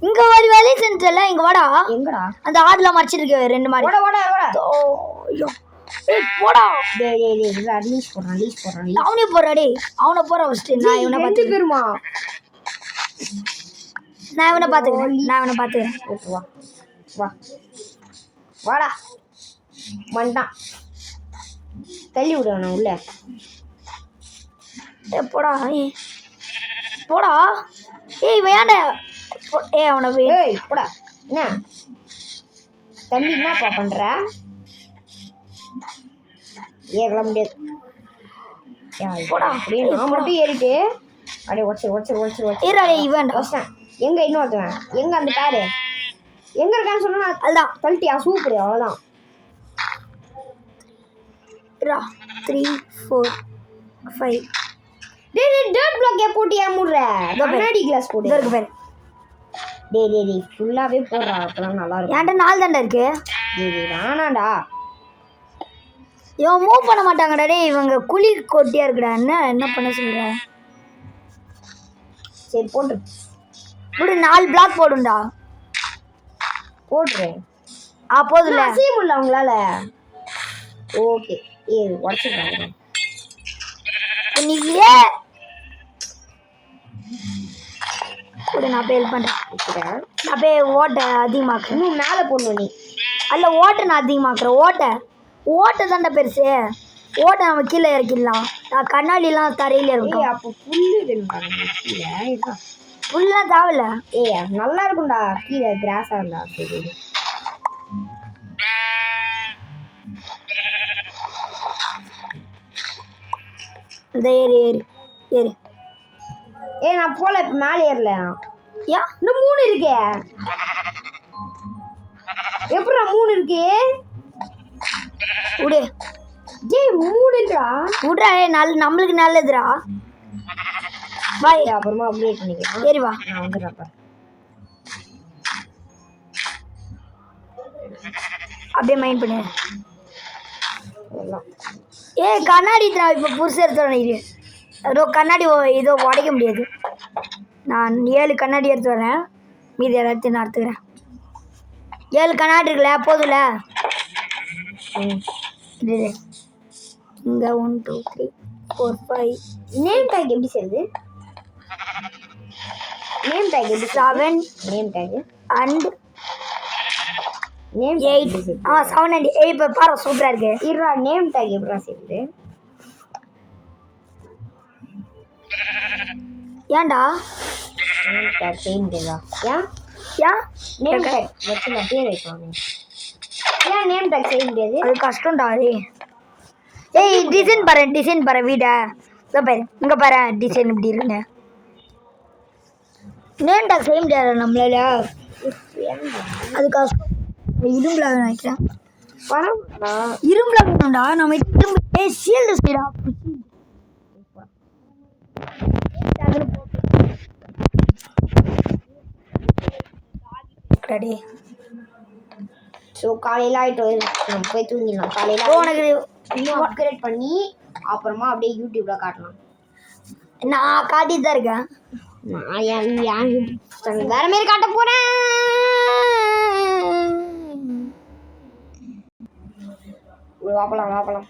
இங்க வேலை செஞ்சல. இங்க வாடா. எங்கடா? அந்த ஆடுல மறைச்சிருக்கு 2 மாடி. வாடா. ஐயோ போடா. டேய் லீஸ் போடுறான். அவனே போறா. டேய் அவனை போற ஃபர்ஸ்ட். நான் இவனை பாத்து பேருமா. நான் இவனை பாத்துக்கிறேன். வா வாடா வந்துட்டான். தள்ளி விடுவேன் உள்ள. போடா போடா. ஏய் வேண்ட. அவனை ஏய் போடா. என்ன தம்பி என்னப்பா பண்ற? ஏறலாம் முடியாது. போடா அப்படியே நான் மட்டும் ஏறிட்டு அப்படியே ஒடிச்சிரு. இவன் எங்க இன்னொருத்தவன் எங்க அந்த பேரு எங்க இருக்கான்னு சொன்னா அதுதான் தள்ளிட்டியா? சூப்பர். அவ்வளோதான். 3 4 5. டேட் பிளாக் போட்டு ஏமுடுற. கண்ணாடி கிளாஸ் போட்டு இருக்கு பாரு. டேய் ஃபுல்லாவே போடுறா. அப்பதான் நல்லா இருக்கும். ஏன்டா 4 தாண்டா இருக்கு. வேணாண்டா. இவன் மூவ் பண்ண மாட்டாங்கடா. டேய் இவங்க குழி கொட்டியா இருக்குடா. என்ன பண்ண சொல்ற? சரி போட்டு இப்படி 4 பிளாக் போடுண்டா. போடுறேன். போதும்ல. செய்ய முடியல அவங்களால. ஓகே. உடச்சிடுறாங்க. நீயே கூட நான் போய் ஹெல்ப் பண்ணுறேன். நான் போய் ஓட்டை அதிகமாக்குறேன். இன்னும் மேலே போடணும் நீ. அல்ல ஓட்டை நான் அதிகமாக்குறேன். ஓட்டை தாண்டா பெருசு. ஓட்டை நம்ம கீழே இறக்கிடலாம். நான் கண்ணாடிலாம் தரையில் இருக்கும். அப்போ புல்லு வேணும். புல்லாம் தேவையில்ல. நல்லா இருக்கும்டா. கீழே கிராஸாக இருந்தா சரி. இந்த ஏறு. நான் போல இப்போ மேலே ஏறல. ஏன் இன்னும் 3 இருக்கே. எப்படா 3 இருக்கு? விடு. 3ன்றா. விட்றா. நம்மளுக்கு நல்லதுடா. பாய். அப்புறமா அப்டேட் பண்ணிக்கலாம். சரி வா. நான் வந்துடுறேன். அப்படியே மைண்ட் பண்ணு. கண்ணாடி இப்போ புதுசு எடுத்து ஏதோ கண்ணாடி இதோ உடைக்க முடியாது. நான் 7 கண்ணாடி எடுத்து வரேன். மீதி எல்லாத்தையும் நான் எடுத்துக்கிறேன். 7 கண்ணாடி இருக்குல்ல போதும்ல. இங்கே 1 2 3 4 5. நேம் டேக் எப்படி செய்யுது? நேம் டேக் எப்படி? 7 name take and name 8. 7 and 8. இப்போ பாரு சூப்பராக இருக்கு. இருடா நேம் டேக் எப்படா செய்யுது? ஏன்டா நேம் டேக் செய்ய முடியாதா? ஏன் நேம் டேக் வச்சு நான் பேர் வைக்கணும். ஏன் நேம் டேக் செய்ய முடியாது? அது கஷ்டம்டா. டிசைன் பாரு வீடை. இதோ பாரு இங்கே பாரு டிசைன் இப்படி இருக்குன்னு. நேம் டேக் செய்ய முடியாது நம்மளால. அது கஷ்டம். இரும்புல நினைக்கிறேன். பரவாயில்ல. இரும்புல வேணும்டா. நம்ம இரும்பு ஷீல்டு செய்யறா. ஸோ காலையில் ஆகிட்டு நம்ம போய் தூங்கிடலாம். காலையில் உனக்கு இன்னும் அப்கிரேட் பண்ணி அப்புறமா அப்படியே யூடியூப்பில் காட்டலாம். நான் காட்டிட்டு தான் இருக்கேன். நான் ஏன் வேற மாரி காட்ட போகிறேன். வாப்பலாம்.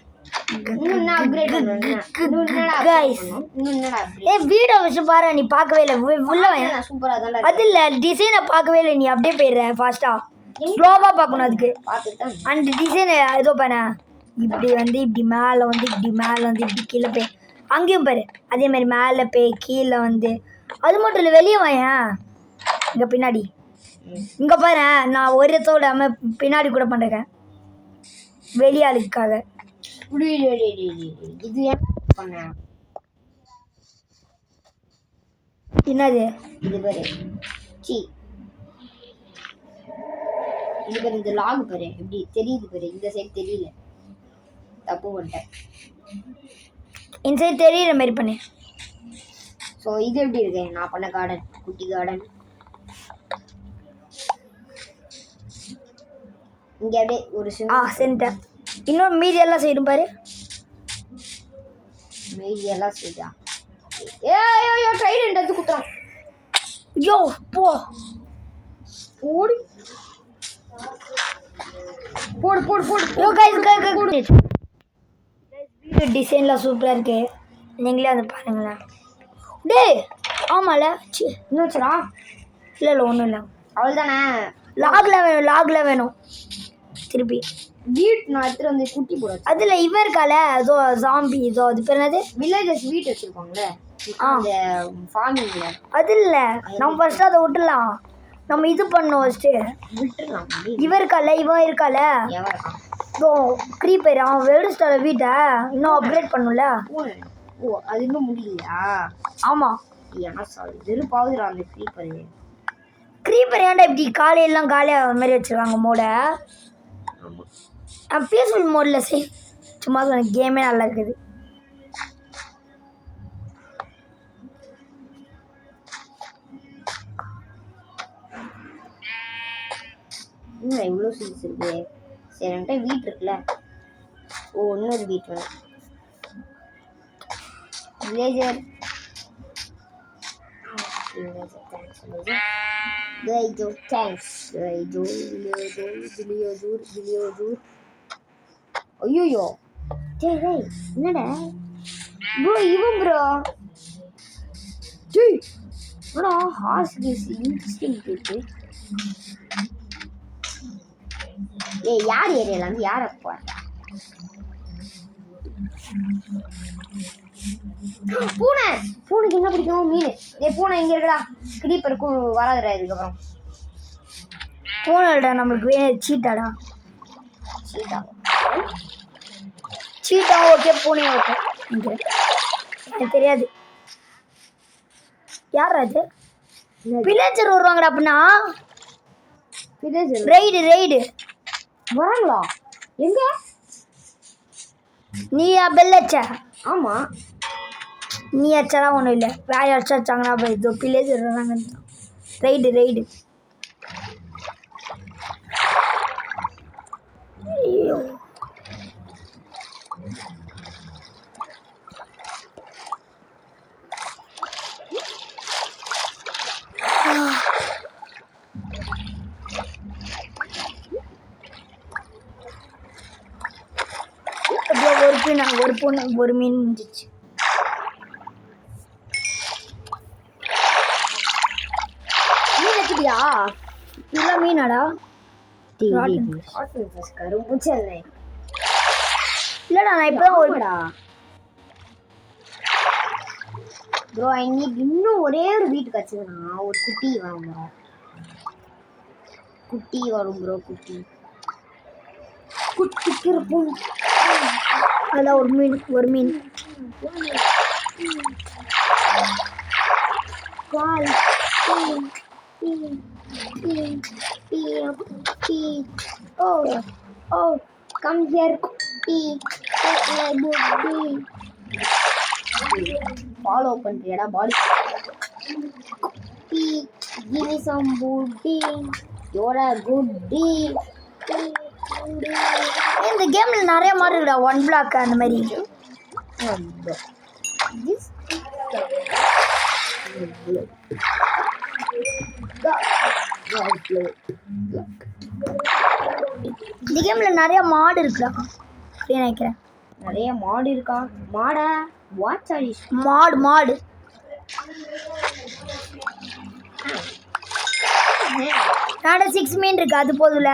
வீடை வச்சு பாரு. நீ பார்க்கவே இல்லை. உள்ள சூப்பராக அது இல்லை. டிசைனை பார்க்கவே இல்லை. நீ அப்படியே போயிடுற ஃபாஸ்டா. ஸ்லோவாக பார்க்கணும் அதுக்கு. அந்த டிசைன் ஏதோ பாரு. இப்படி இப்படி மேலே இப்படி கீழே போய் அங்கேயும் பாரு. அதே மாதிரி மேலே போய் கீழே அது மட்டும் இல்லை. வெளியே வாயேன். இங்கே பின்னாடி இங்கே பாரு. நான் ஒரு இடத்தோட பின்னாடி கூட பண்ணுறேன் வெளியாளுக்காக. இது பண்ண என்னது? இது பாரு. இது பாரு. இந்த லாக் பாரு எப்படி தெரியுது பாரு. இந்த சைடு தெரியல. தப்பு பண்ணிட்டேன். இந்த சைடு தெரியுற மாதிரி பண்ணு. ஸோ இது எப்படி இருக்கு? நான் பண்ண கார்டன், குட்டி கார்டன். இங்கே அப்படியே ஒரு சென்டர். இன்னும் மீதி எல்லாம் செய்யணும் பாரு. மீதி எல்லாம் செய்யா. ஏயோ ட்ரைடன் எடுத்து குத்துறான். யோ போ ஓடி போடு. யோ கைஸ் டிசைன்லாம் சூப்பராக இருக்கு. நீங்களே பாருங்களேன். டேய் ஆமால இன்னும் இல்லை ஒன்றும் இல்லை. அவ்வளோதானே. லாகில் வேணும். திருப்பி வீட் நான் எடுத்துட்டு வந்து குட்டி போட அதுல இவ இருக்கால அதோ ஜாம்பி இதோ அது பேர் என்னது வில்லேஜஸ் வீட் வச்சிருப்பாங்கல்ல அந்த ஃபார்மிங்ல அது இல்ல நம்ம ஃபர்ஸ்ட் அதை விட்டுலாம் நம்ம இது பண்ணோம் ஃபர்ஸ்ட் விட்டுறலாம் இவ இருக்கால எவன் இதோ க்ரீப்பர் அவன் வெடிச்சிட்டால வீட்டை இன்னும் அப்கிரேட் பண்ணும்ல ஓ அது இன்னும் முடியலையா ஆமா ஏன்னா சாரி வெறுப்பாவுதுடா அந்த க்ரீப்பர் ஏன்டா இப்படி காலையெல்லாம் காலியாக மாதிரி வச்சிருக்காங்க மோட பீஸ்ஃபுல் மோடில் சரி சும்மா சொன்ன கேமே நல்லா இருக்குது இன்னும் எவ்வளோ சீட்ஸ் இருக்கு சரி என்கிட்ட வீட் இருக்குல்ல ஓ இன்னொரு வீட் வேணும் வில்லேஜர் தேங்க்ஸ் ஐயோ டேய் என்னடா ப்ரோ இவன் ப்ரோ டேய் என்னடா ஹார்ஸ் கேஸ் இன்ட்ரெஸ்டிங் இருக்கு ஏய் யார் ஏரியால இருந்து யார போறா பூனைக்கு என்ன பிடிக்கும் மீன் ஏய் பூனை இங்க இருக்கடா கிரீப்பருக்கு வராதுடா இதுக்கப்புறம் பூனைடா நம்மளுக்கு வேணும் சீட்டாடா சீட்டா ஓகே பூனை ஓகே இங்கே எனக்கு தெரியாது யார் அது வில்லேஜர் வருவாங்கடா அப்படின்னா ரைடு வராங்களா எங்க நீயா பெல் அடிச்ச ஆமா நீ அடிச்சாலாம் ஒன்றும் இல்லை வேற அடிச்சா வச்சாங்கன்னா அப்போ இதோ வில்லேஜர் வராங்க ரைடு ஐயோ ஒரு மீன் முடிஞ்சிச்சு மீன் வச்சுட்டியா இல்லை மீனாடா இல்லடா நான் இப்பதான் ஒருடா ப்ரோ இன்னைக்கு இன்னும் ஒரே ஒரு வீட்டுக்கு வச்சுக்கனா ஒரு குட்டி வரும் ப்ரோ குட்டிக்கு இருக்கும் அதான் ஒரு மீன் Oh, come here, Kutti. Take my booty. Follow பண்றியடா body. Kutti, give me some booty. You're a goodie. இந்த கேம்ல நிறைய மாதிரி இருக்குடா 1 block அந்த மாதிரி இந்த கேம்ல நிறைய மாடு இருக்குடா அப்படின்னு நினைக்கிறேன் நிறைய மாடு இருக்கா மாடா வாட்ச் ஆடி மாடு நாட 6 மீன் இருக்கு அது போதும்ல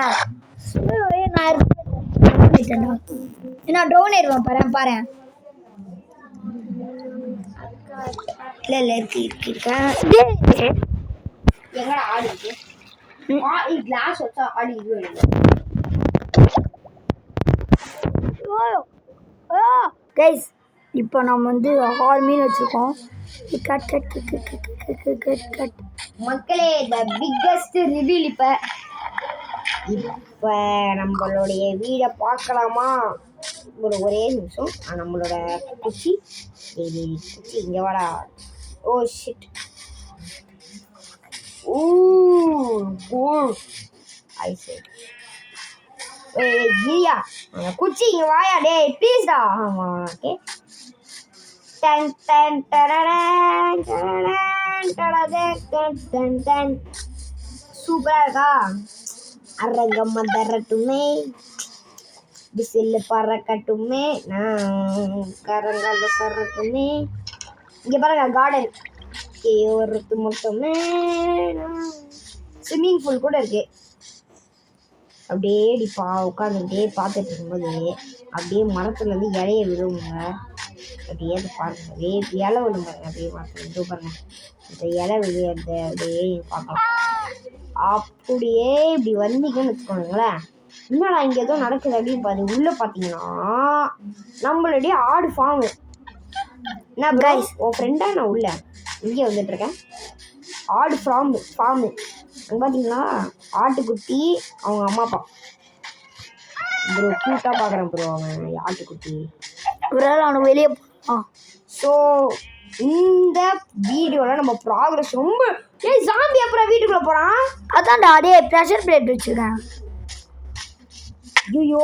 நான் ட்ரோன் ஏறுவேன் பாரு இல்லை இருக்கு எங்கடா ஆடு இருக்கு கிளாஸ் வச்சா ஆடு இது கைஸ் இப்போ நம்ம வந்து 6 மீன் வச்சுருக்கோம் கட் மக்களே த பிக்கஸ்ட் ரிவீல் இப்போ நம்மளுடைய வீடை பார்க்கலாமா ஒரே நிமிஷம் நம்மளோட குச்சி இங்கே வாடா ஓ ஷிட் ஐ சைட் ஏய் ஜியா குச்சி இங்கே வாயா டேய் ப்ளீஸ்டா ஆமாம் ஓகே டன் டன் டடன் டன் டன் சூப்பராக இருக்கா அரங்கம்மா தரட்டுமே விசில் பறக்கட்டுமே நான் கரங்கால சரட்டுமே இங்கே பாருங்க கார்டன் ஒருத்து மட்டுமே ஸ்விம்மிங் பூல் கூட இருக்கு அப்படியே உட்காந்துக்கிட்டே பார்த்துட்டு இருக்கும்போது அப்படியே மரத்துலேருந்து இலைய விழுவுங்க. அப்படியே அது பாருங்க, இலை விழுங்க. அப்படியே மரத்துல இது பாருங்க, இந்த இலை விழுந்த அப்படியே பார்க்கலாம். அப்படியே இப்படி வந்தீங்கன்னு வச்சுக்கோங்களேன், என்னடா இங்கே ஏதோ நடக்குது அப்படின்னு பாரு. உள்ளே பார்த்தீங்கன்னா நம்மளுடைய ஆடு ஃபார்மு. என்ன கைஸ், உன் ஃப்ரெண்டா நான் உள்ள இங்கே வந்துட்டுருக்கேன். ஆடு ஃபார்மு அங்கே பார்த்தீங்களா, ஆட்டுக்குட்டி அவங்க அம்மா அப்பா. ப்ரோ க்யூட்டாக பார்க்குறேன் ப்ரோ அவன் ஆட்டுக்குட்டி. அவனுக்கு வெளியே ஸோ இந்த வீடியோவில் நம்ம ப்ராக்ரஸ் ரொம்ப ஜாம்பி அப்புறம் வீட்டுக்குள்ளே போகிறான். அதான்டா அதே ப்ரெஷர் பிளேட் வச்சுருக்கேன். ஐயோ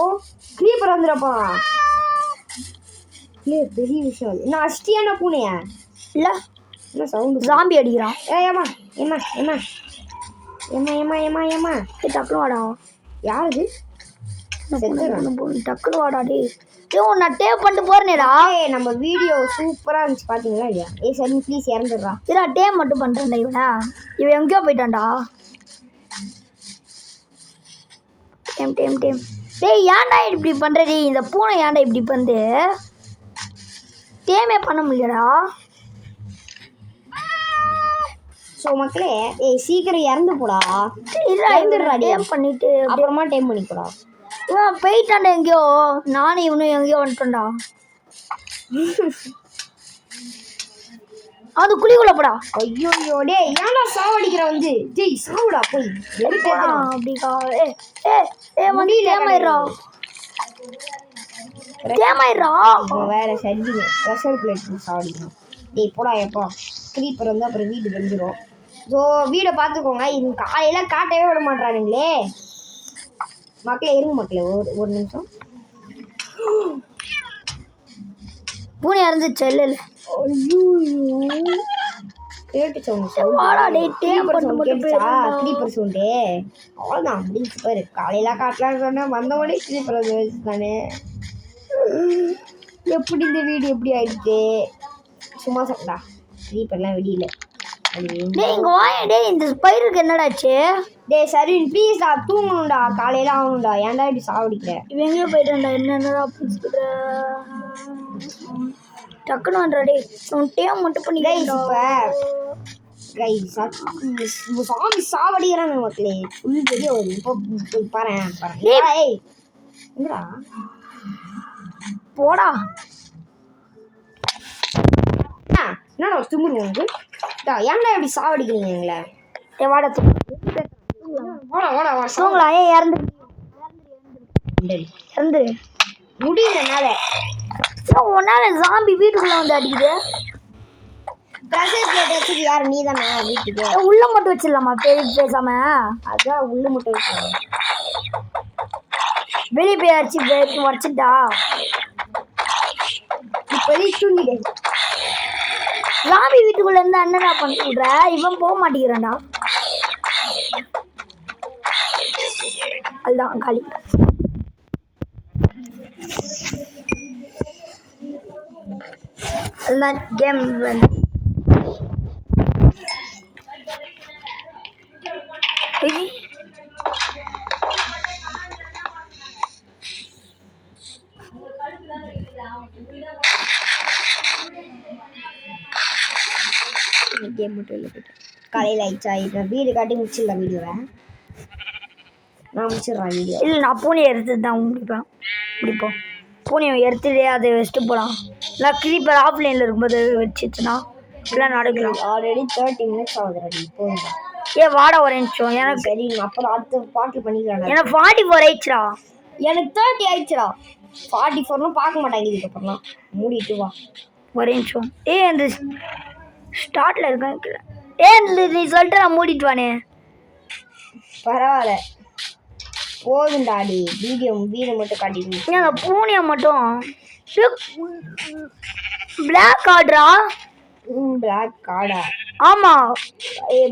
கிரீப்பர் வந்துடுறப்பா. இல்லை பெரிய விஷயம் அது. நான் அஷ்டியான பூனையா இல்லை, என்ன சவுண்டு ஜாம்பி அடிக்கிறான். ஏமா ஏமா ஏமா ஏமா ஏமா ஏமா ஏமா டக்குனு வாடா. யாரு டக்குனு வாடா டே. நான் டேப் பண்ணிட்டு போறேனேடா. நம்ம வீடியோ சூப்பராக இருந்துச்சு பார்த்தீங்களா இல்லையா? சரி ப்ளீஸ் இறந்துடுறா. சரிடா டேப் மட்டும் பண்ணுறேன்டா. இவன் எங்கேயோ போயிட்டான்டா. டேம் டேய் ஏன்டா இப்படி பண்ணுறடி? இந்த பூனை ஏன்டா இப்படி வந்து டேமே பண்ண முடியலடா. ஸோ மக்களே சீக்கிரம் இறந்து போடா. இறந்துடுறா டேம் பண்ணிட்டு அப்புறமா டைம் பண்ணிக்கூடா. இவன் போயிட்டான்டா எங்கேயோ. நானும் இவனும் எங்கேயோ வந்துட்டோம்டா. அது குழிக்குள்ள போடா. ஐயோ டே ஏன்டா சாவடிக்கிற வந்து? ஜெய் சாவுடா போய். அப்படிக்கா வண்டி டேமாயிடுறா. வேற சரி ப்ரெஷர் பிளேட் சாவடிக்கணும். டேய் போடா எப்பா. கிரீப்பர் வந்து அப்புறம் வீடு வெந்துடும். ஸோ வீடை பார்த்துக்கோங்க. இது காலையில் காட்டவே விட மாட்டானுங்களே மக்களே. இருங்க மக்களே ஒரு நிமிஷம். பூனை இறந்துச்சு. இல்லை கேட்டு சவுண்டு கிரீப்பர் சவுண்டு அவ்வளோதான் முடிஞ்சு பாரு. காலையில் காட்டலான்னு சொன்னேன், வந்தவொடனே கிரீப்பர் வச்சு தானே. எப்படி இந்த வீடு எப்படி ஆயிடுச்சு? சும்மா சொல்டா, கிரீப்பர்லாம் வெடியில. இந்த ஸ்பைருக்கு என்னடாச்சு? டேய் சரி ப்ளீஸ்டா, தூங்கணும்டா, காலையில் ஆகணும்டா. ஏன்டா இப்படி சாவடிக்கிற? இவன் எங்கேயோ போயிட்டான்டா. என்னடா டக்குன்னு வந்துடா. டேம் மட்டும் பண்ணி சாமி சாவடிக்கிறான் மக்களே. ஃபுல் பெரிய ஒரு இப்போ பாரு எங்கடா போடா. என்னடா தும்புருங்க உனக்கு? ஏன்டா எப்படி சாவடிக்கிறீங்க எங்களை? வாடா தூங்களா. இறந்து முடியலனால உன்னால ஜாம்பி வீட்டுக்குள்ள வந்து அடிக்குது. ப்ரெஷர் பிளேட் வச்சுட்டு யாரு நீ தானே வீட்டுக்கு? உள்ள மட்டும் வச்சிடலாமா பேசாம? அதான் உள்ள மட்டும் வச்சிடலாம். வெளியே போய் அடிச்சு வச்சுட்டா இப்போதைக்கு தூங்கிடு. ஜாம்பி வீட்டுக்குள்ள இருந்து அண்ணனா பண்ணி விடுற. இவன் போக மாட்டேங்கிறான்டா. அதுதான் காலி. அதுதான் கேம் வந்து கேம் மட்டும் இல்லை. காலையில் ஆயிடுச்சா? இப்போ வீடு காட்டி முடிச்சிடலாம் வீடியோவை. நான் முடிச்சிடுறேன் வீடியோ. இல்லை நான் பூனையை எடுத்து தான் முடிப்போம். பூனையை எடுத்துகிட்டே அதை வச்சுட்டு போகலாம். இல்லை கிரீப்பர் ஆஃப்லைனில் இருக்கும்போது வச்சுச்சுன்னா இப்படிலாம் நடக்கலாம். ஆல்ரெடி 30 minutes ஆகுது ரெடி. போதும் வாடா ஒரு நிமிஷம். எனக்கு சரி அப்புறம் அடுத்த 40 பண்ணிக்கலாம். எனக்கு 44 ஆயிடுச்சுடா. எனக்கு 30 ஆயிடுச்சுடா. 44லாம் பார்க்க மாட்டாங்க இதுக்கப்புறம்லாம். மூடிட்டு வா ஒரே நிமிஷம். அந்த ஸ்டார்ட்ல இருக்கேன். இந்த நீ சொல்லிட்டு நான் மூடிட்டு வானே. பரவாயில்ல போதுண்டாடி. வீடு மட்டும் காட்டிட்டு அந்த பூனையை மட்டும் பிளாக் ஆடுறா. பிளாக் கார்டா? ஆமா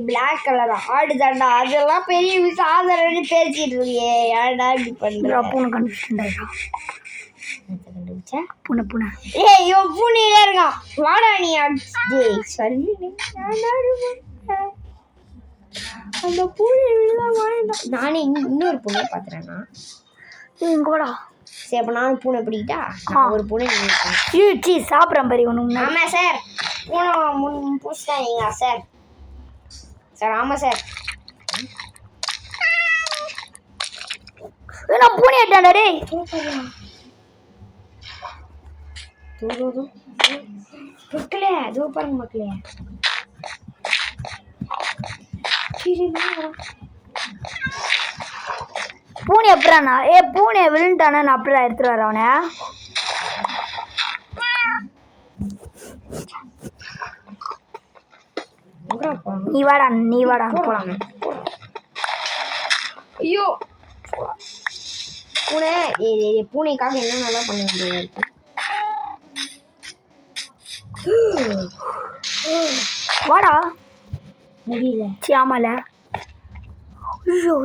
பிளாக் கலர் ஆடு தாண்டா. அதெல்லாம் பெரிய சாதாரண பேசிட்டு இருக்கியே. ஏன்டா இப்படி பண்ற? பூனை கண்டுபிடிச்சா பூனை ஏய் பூனையிலே இருக்கான். வாடா நீ. சரி அந்த பூனை வேண்டாம். நானே இன்னொரு பூனை பார்த்துறேன்னா இங்கே வாடா. சரி அப்போ நானும் பூனை பிடிக்கிட்டா? ஒரு பூனை சி சாப்பிட்றேன் பாரு ஒன்று. ஆமாம் சார், பூனை பூச்சிட்டாங்க சார். சார் ஆமாம் சார். நான் பூனை ஆட்டாண்டா டே. மக்களே அதோ பாருங்க மக்களே. பூனை எப்படாண்ணா? பூனை விழுந்துட்டானா? நான் அப்படிதான் எடுத்துட்டு வரேன் அவனை. நீ வாடா போலாம். ஐயோ பூனை, பூனைக்காக என்னென்னலாம் பண்ண வேண்டியதா இருக்கு. வாடா. முடியல. சரி ஆமால. ஐயோ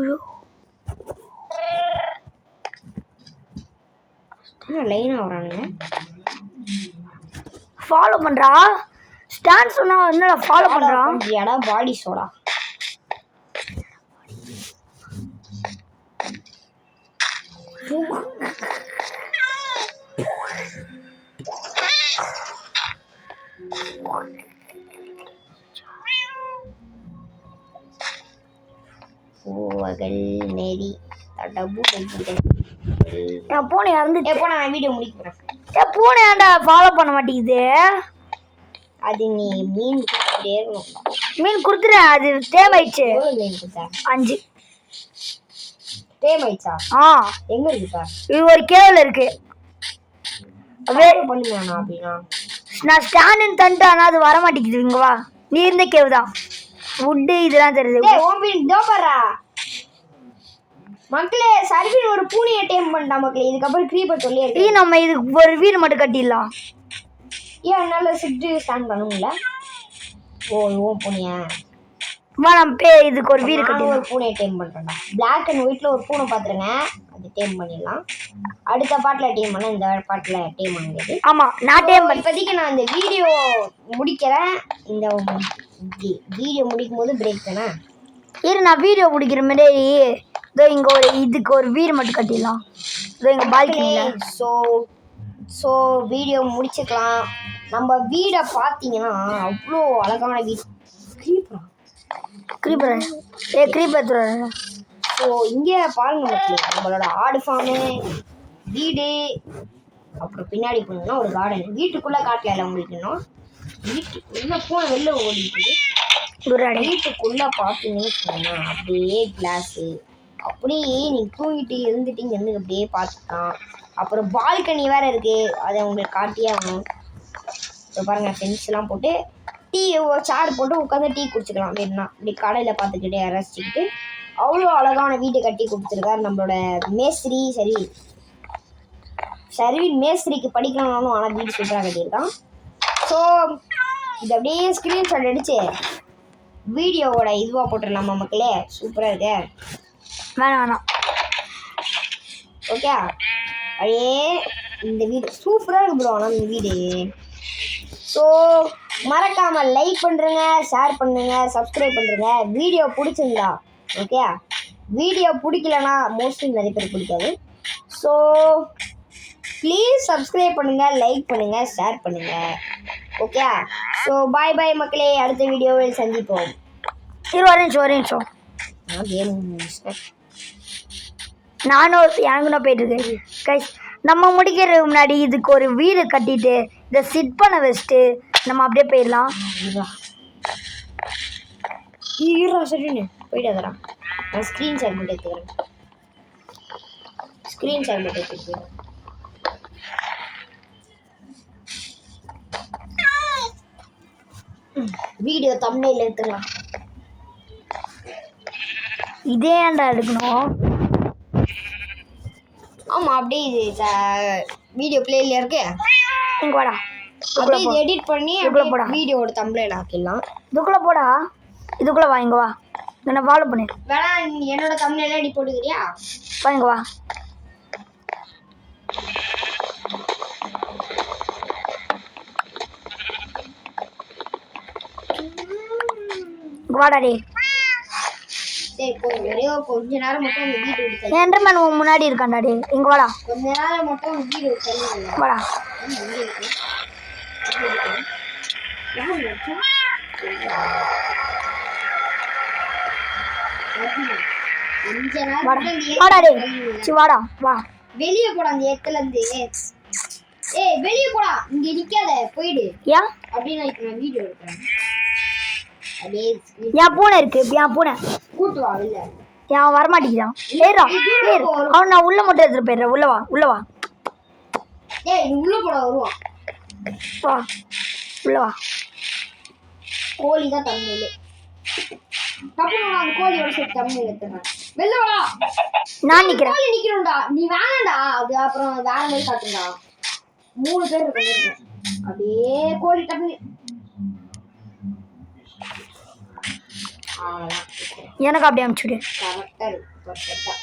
லைனா வரானுங்க. ஃபாலோ பண்றா. ஸ்டாண்ட் சொன்னா என்னடா ஃபாலோ பண்றா? ஏடா பாடி சோடா. பூவகள் நெறி தடபு பூனை இறந்து. எப்போ நான் வீடியோ முடிக்கிறேன். பூனை ஏன்டா ஃபாலோ பண்ண மாட்டேங்குது? அது நீ மீன் கொடுத்துட்டே இருக்கணும். மீன் கொடுத்துறேன். அது தேவைச்சு. மீன் கொடுத்தா 5 தேவைச்சா? எங்க இருக்குப்பா? இது ஒரு கேவல இருக்கு. பண்ணுவேண்ணா அப்படின்னா நான் ஸ்டாண்டின் தந்துட்டு. ஆனால் அது வர மாட்டேங்குது. இங்க வா. நீ இருந்த கேவ் தான். வுட்டு இதெல்லாம் தெரியுது. மக்களே சர்வீன் ஒரு பூனையை டேம் பண்ணிட்டா மக்களே. இதுக்கப்புறம் கிரீப்பர் சொல்லி இருக்கு. நம்ம இதுக்கு ஒரு வீடு மட்டும் கட்டிடலாம். ஏன் என்னால் சிட்டு ஸ்டாண்ட் பண்ணுங்கள? ஓ பூனையா? நம்ம இதுக்கு ஒரு வீடு கட்டி ஒரு பூனையை டேம் பண்ணுறேன்டா. பிளாக் அண்ட் ஒயிட்ல ஒரு பூனை பார்த்துருங்க. அது டேம் பண்ணிடலாம். அடுத்த பாட்டில் டேம் பண்ண, இந்த பாட்டில் டேம் பண்ணிடுது. ஆமாம் நான் டேம் பண்ணி. இப்போதைக்கு நான் இந்த வீடியோ முடிக்கிறேன். இந்த வீடியோ முடிக்கும் போது பிரேக் தானே. நான் வீடியோ முடிக்கிற மாதிரி இதோ இங்கே ஒரு இதுக்கு ஒரு வீடு மட்டும் கட்டிடலாம். இதோ எங்கள் பால்கனியில். ஸோ வீடியோ முடிச்சுக்கலாம். நம்ம வீடை பார்த்தீங்கன்னா அவ்வளோ அழகான வீடு. கிரீப்பர். ஸோ இங்கே பாருங்க மக்களே, நம்மளோட ஆடு ஃபார்மு, வீடு, அப்புறம் பின்னாடி போனோம்னா ஒரு கார்டன். வீட்டுக்குள்ளே காட்டல உங்களுக்கு இன்னும். வீட்டுக்குள்ளே போன வெளில ஓடிட்டு வீட்டுக்குள்ளே பார்த்தீங்கன்னு சொன்னா அப்படியே கிளாஸு, அப்படியே நீங்கள் தூங்கிட்டு இருந்துட்டீங்க இருந்து அப்படியே பார்த்துக்கலாம். அப்புறம் பால்கனி வேறு இருக்குது. அதை உங்களுக்கு காட்டியே ஆகணும். இப்போ பாருங்கள் ஃபென்ஸ்லாம் போட்டு டீ சேர் போட்டு உட்காந்து டீ குடிச்சிக்கலாம். வேணும்னா இப்படி கடையில் பார்த்துக்கிட்டே ரசிச்சுக்கிட்டு அவ்வளோ அழகான வீட்டை கட்டி கொடுத்துருக்காரு நம்மளோட மேஸ்திரி சர்வீன். மேஸ்திரிக்கு படிக்கணும்னாலும் ஆனால் வீடு சூப்பராக கட்டியிருக்கான். ஸோ இது அப்படியே ஸ்க்ரீன்ஷாட் அடிச்சு வீடியோவோட இதுவாக போட்டுடலாமா மக்களே? சூப்பராக இருக்கு. வேணாம் ஓகே. அப்படியே இந்த வீடு சூப்பராக இருக்கு ப்ரோ. ஆனால் இந்த வீடு ஸோ மறக்காமல் லைக் பண்ணுறேங்க, ஷேர் பண்ணுங்க, சப்ஸ்கிரைப் பண்ணுறேங்க. வீடியோ பிடிச்சிருந்தா ஓகே. வீடியோ பிடிக்கலனா மோஸ்ட்லி நிறைய பேர் பிடிக்காது. ஸோ ப்ளீஸ் சப்ஸ்கிரைப் பண்ணுங்கள், லைக் பண்ணுங்கள், ஷேர் பண்ணுங்கள். ஓகே. ஸோ பாய் பாய் மக்களே. அடுத்த வீடியோவில் சந்திப்போம். ஒரு நிமிஷம். நானும் எனக்கு போயிட்டு இருக்கேன் கைஸ். நம்ம முடிக்கிறதுக்கு முன்னாடி இதுக்கு ஒரு வீடு கட்டிட்டு இதை சிட் பண்ண வச்சுட்டு நம்ம அப்படியே போயிடலாம். சரிண்ணே போயிட்டு நான் ஸ்க்ரீன்ஷாட் மட்டும் எடுத்துக்கிறேன். வீடியோ தம்ப்நெயில் எடுத்துக்கலாம். இதே ஏன்டா எடுக்கணும்? ஆமாம் அப்படியே இது வீடியோ பிளேயில் இருக்கு. இங்கே வாடா. அப்படியே இது எடிட் பண்ணி இதுக்குள்ளே போடா. வீடியோட தம்ப்நெயில் ஆக்கிடலாம். இதுக்குள்ளே போடா. இதுக்குள்ளே வா. இங்கே வா. என்ன ஃபாலோ பண்ணு. வேணா என்னோட தம்ப்நெயில் எடிட் போட்டுக்கிறியா? வா இங்கே வா. வாடா டே. சரி போதும் ஒரே கொஞ்ச நேரம் மட்டும் அந்த வீடு விட்டு தள்ளி என்டர்மேன் உன் முன்னாடி இருக்கான்டா டே இங்க வாடா கொஞ்ச நேரம் மட்டும் அந்த வீடு விட்டு தள்ளி வாடா கொஞ்ச வாடா நேரம் வாடா டே சி வாடா வா வெளியே போடா அந்த இடத்துல இருந்து ஏய் வெளியே போடா இங்க நிக்காத போயிடு ஏன் அப்படின்னு இப்ப நான் வீடியோ எடுக்கிறேன் அப்படியே என் பூனை இருக்கு என் பூனை கூட்டு வா வெளில அவன் வரமாட்டேங்கிறான் ஏறா ஏறு அவன் நான் உள்ள மட்டும் எடுத்துட்டு போயிடுறேன் உள்ள வா ஏய் நீ உள்ள போடா வருவான் வா உள்ள வா கோழி தான் தமிழ்ல தப்புனா அந்த கோழியோட சேர்த்து தமிழ் எடுத்துறேன் வெளில வாடா நான் நிக்கிறேன் கோழி நிக்கணும்டா நீ வேணாம்டா அது அப்புறம் வேற மாதிரி காட்டுடா 3 பேர் இருக்காங்க அப்படியே கோழி தமிழ் எனக்கு அப்படியே அனுப்பிச்சுடு கரெக்டா இருக்கு பர்ஃபெக்ட்டா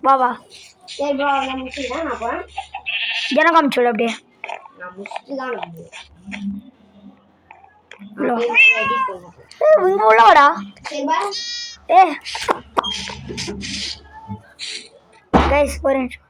வா வா சரி ப்ரோ நான் முடிச்சுதான் நான் போறேன் எனக்கு அனுப்பிச்சுடு அப்படியே நான் முடிச்சுட்டு தான் வந்து உள்ள வா எடிட் பண்ணுறேன் இங்க உள்ள வாடா சரி பாய் கைஸ் ஒரு நிமிஷம்